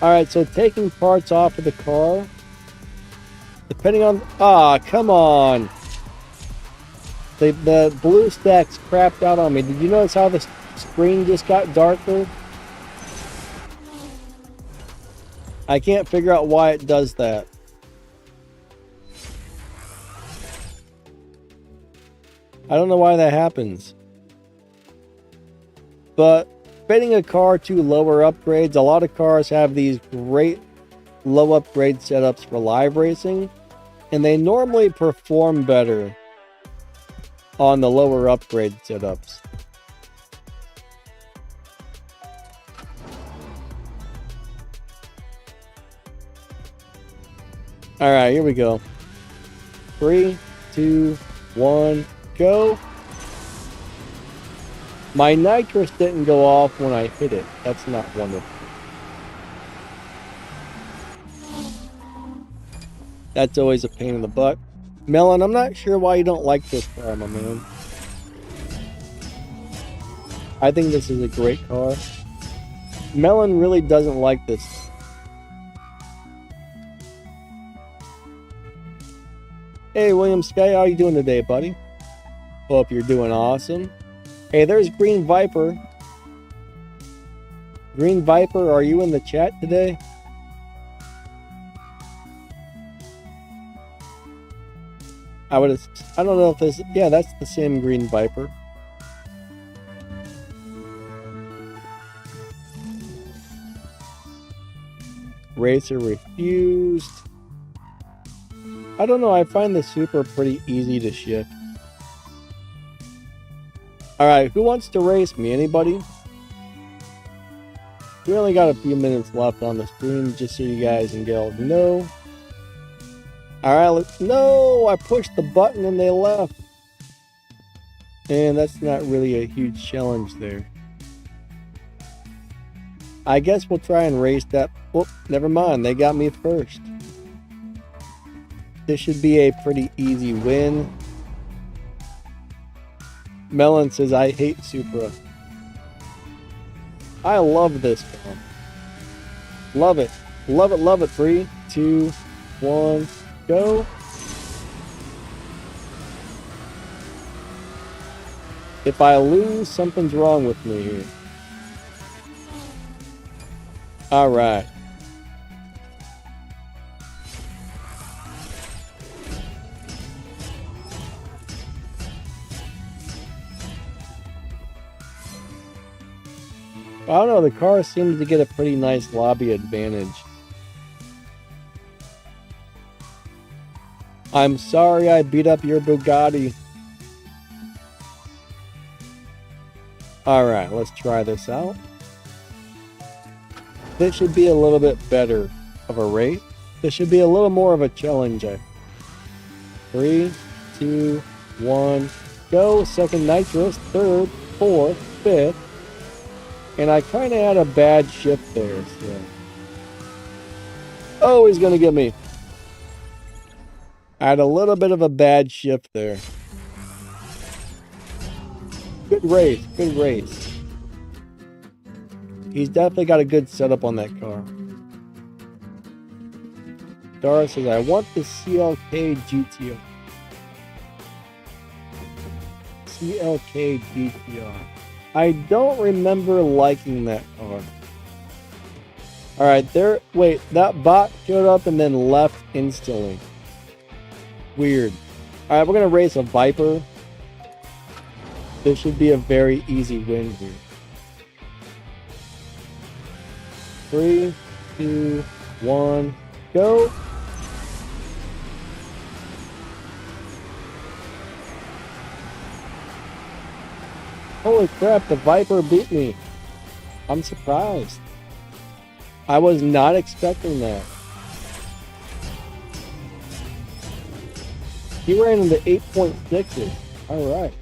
Alright, so taking parts off of the car. Depending on... Ah, come on! The blue stacks crapped out on me. Did you notice how the screen just got darker? I can't figure out why it does that. I don't know why that happens. But fitting a car to lower upgrades, a lot of cars have these great low upgrade setups for live racing, and they normally perform better on the lower upgrade setups. Alright, here we go. 3, 2, 1, go. My nitrous didn't go off when I hit it. That's not wonderful. That's always a pain in the butt. Melon, I'm not sure why you don't like this car, my man. I think this is a great car. Melon really doesn't like this. Hey, William Sky, how you doing today, buddy? Hope you're doing awesome. Hey, there's Green Viper. Green Viper, are you in the chat today? I don't know if this... Yeah, that's the same Green Viper. Racer refused. I don't know, I find the Super pretty easy to shift. Alright, who wants to race me? Anybody? We only got a few minutes left on the stream, just so you guys can go. No. Alright, no! I pushed the button and they left. And that's not really a huge challenge there. I guess we'll try and race that. Oh, never mind. They got me first. This should be a pretty easy win. Melon says, I hate Supra. I love this car. Love it. Love it, love it. 3, 2, 1, go. If I lose, something's wrong with me here. Alright. I don't know, the car seems to get a pretty nice lobby advantage. I'm sorry I beat up your Bugatti. Alright, let's try this out. This should be a little bit better of a race. This should be a little more of a challenge. 3, 2, 1, go. Second nitrous, third, fourth, fifth. And I kind of had a bad shift there. So. Oh, he's going to get me. I had a little bit of a bad shift there. Good race, good race. He's definitely got a good setup on that car. Dara says, I want the CLK GTR. CLK GTR. I don't remember liking that car. Alright, there. Wait, that bot showed up and then left instantly. Weird. Alright, we're going to race a Viper. This should be a very easy win here. 3, 2, 1, go. Holy crap, the Viper beat me. I'm surprised. I was not expecting that. He ran into 8.6s. Alright.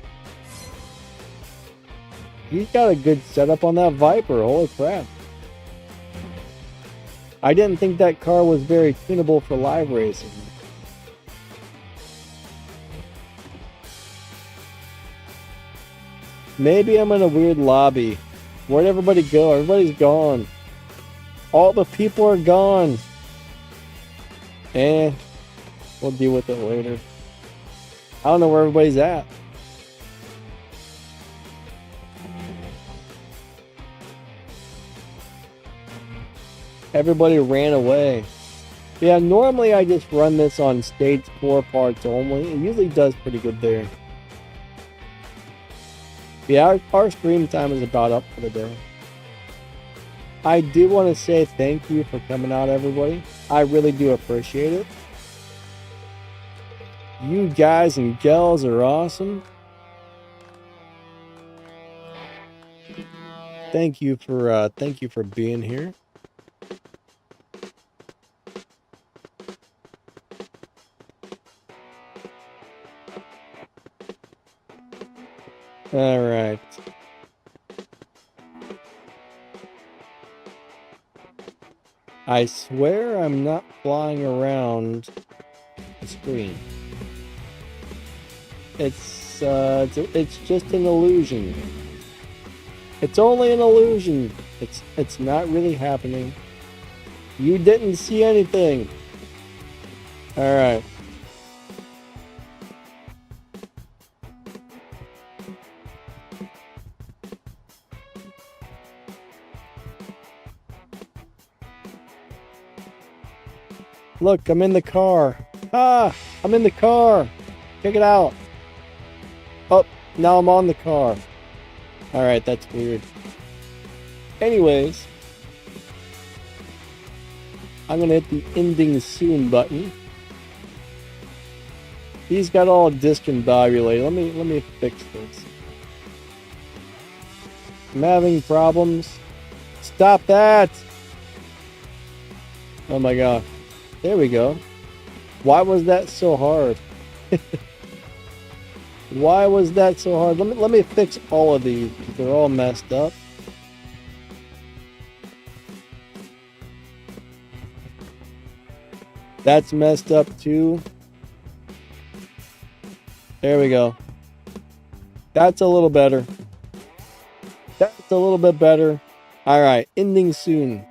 He's got a good setup on that Viper. Holy crap. I didn't think that car was very tunable for live racing. Maybe I'm in a weird lobby. Where'd everybody go? Everybody's gone. All the people are gone. Eh, we'll deal with it later. I don't know where everybody's at. Everybody ran away. Yeah, normally I just run this on stage 4 parts only. It usually does pretty good there. Yeah, our stream time is about up for the day. I do want to say thank you for coming out, everybody. I really do appreciate it. You guys and gals are awesome. Thank you for being here. All right. I swear I'm not flying around the screen. It's just an illusion. It's only an illusion. It's not really happening. You didn't see anything. All right. Look, I'm in the car. Ah, I'm in the car. Check it out. Oh, now I'm on the car. All right, that's weird. Anyways, I'm going to hit the ending soon button. He's got all discombobulated. Let me fix this. I'm having problems. Stop that! Oh my god. There we go. Why was that so hard? Why was that so hard? Let me fix all of these. They're all messed up. That's messed up too. There we go. That's a little better. That's a little bit better. All right, ending soon.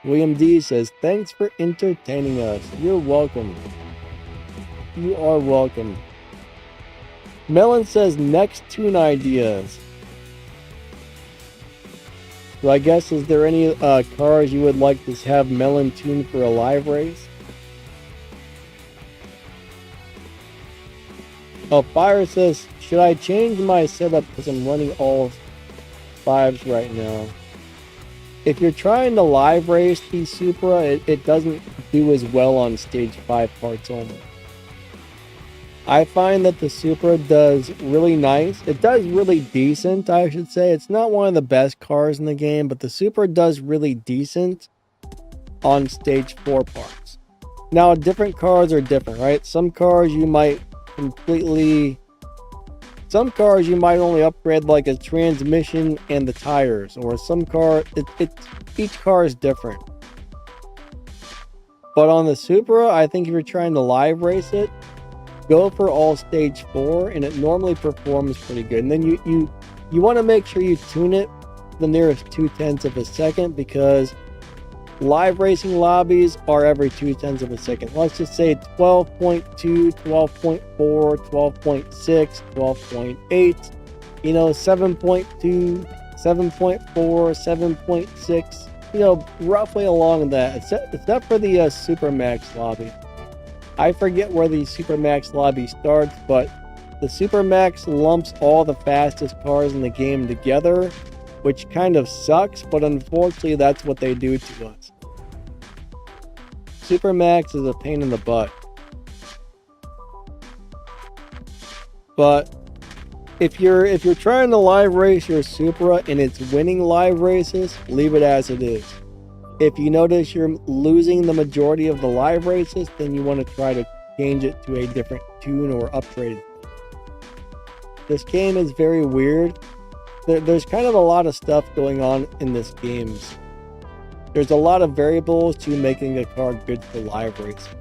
William D says, thanks for entertaining us. You're welcome. You are welcome. Melon says, next tune ideas. So I guess, is there any cars you would like to have Melon tune for a live race? Oh, Fire says, should I change my setup because I'm running all 5s right now? If you're trying to live race the Supra, it doesn't do as well on stage 5 parts only. I find that the Supra does really nice. It does really decent, I should say. It's not one of the best cars in the game, but the Supra does really decent on stage 4 parts. Now, different cars are different, right? Some cars you might only upgrade like a transmission and the tires, or some car, each car is different. But on the Supra, I think if you're trying to live race it, go for all stage 4, and it normally performs pretty good. And then you want to make sure you tune it the nearest 0.2 of a second, because live racing lobbies are every 0.2 of a second. Let's just say 12.2, 12.4, 12.6, 12.8, 7.2, 7.4, 7.6, roughly along that, except for the Supermax lobby. I forget where the Supermax lobby starts, but the Supermax lumps all the fastest cars in the game together, which kind of sucks, but unfortunately that's what they do to us. Supermax is a pain in the butt. But if you're trying to live race your Supra and it's winning live races, leave it as it is. If you notice you're losing the majority of the live races, then you want to try to change it to a different tune or upgrade it. This game is very weird. There's kind of a lot of stuff going on in this game. There's a lot of variables to making a car good for live racing.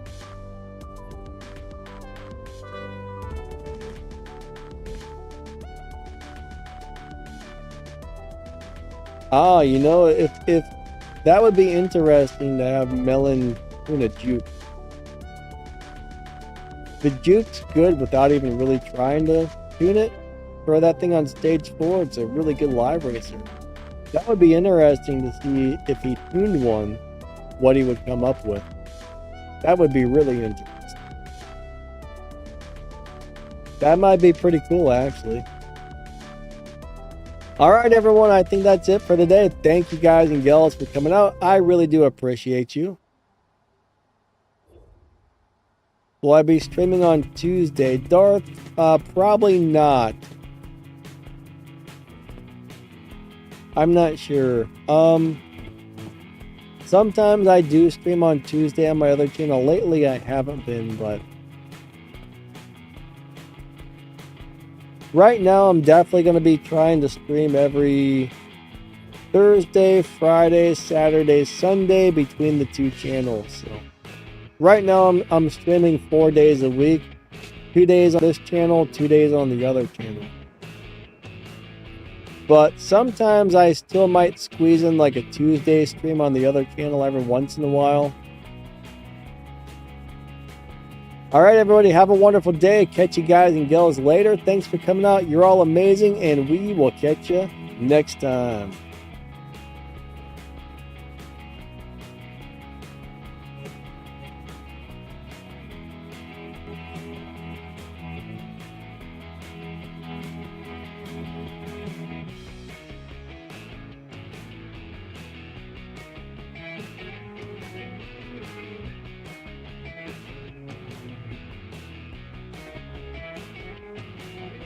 If that would be interesting to have Melon tune a Juke. The Juke's good without even really trying to tune it. Throw that thing on stage 4, it's a really good live racer. That would be interesting to see if he tuned one, what he would come up with. That would be really interesting. That might be pretty cool, actually. Alright everyone, I think that's it for today. Thank you guys and gals for coming out. I really do appreciate you. Will I be streaming on Tuesday? Darth, probably not. I'm not sure. Sometimes I do stream on Tuesday on my other channel. Lately I haven't been, but right now I'm definitely going to be trying to stream every Thursday, Friday, Saturday, Sunday between the 2 channels. So right now I'm streaming 4 days a week. 2 days on this channel, 2 days on the other channel. But sometimes I still might squeeze in like a Tuesday stream on the other channel every once in a while. Alright everybody, have a wonderful day. Catch you guys and gals later. Thanks for coming out. You're all amazing, and we will catch you next time.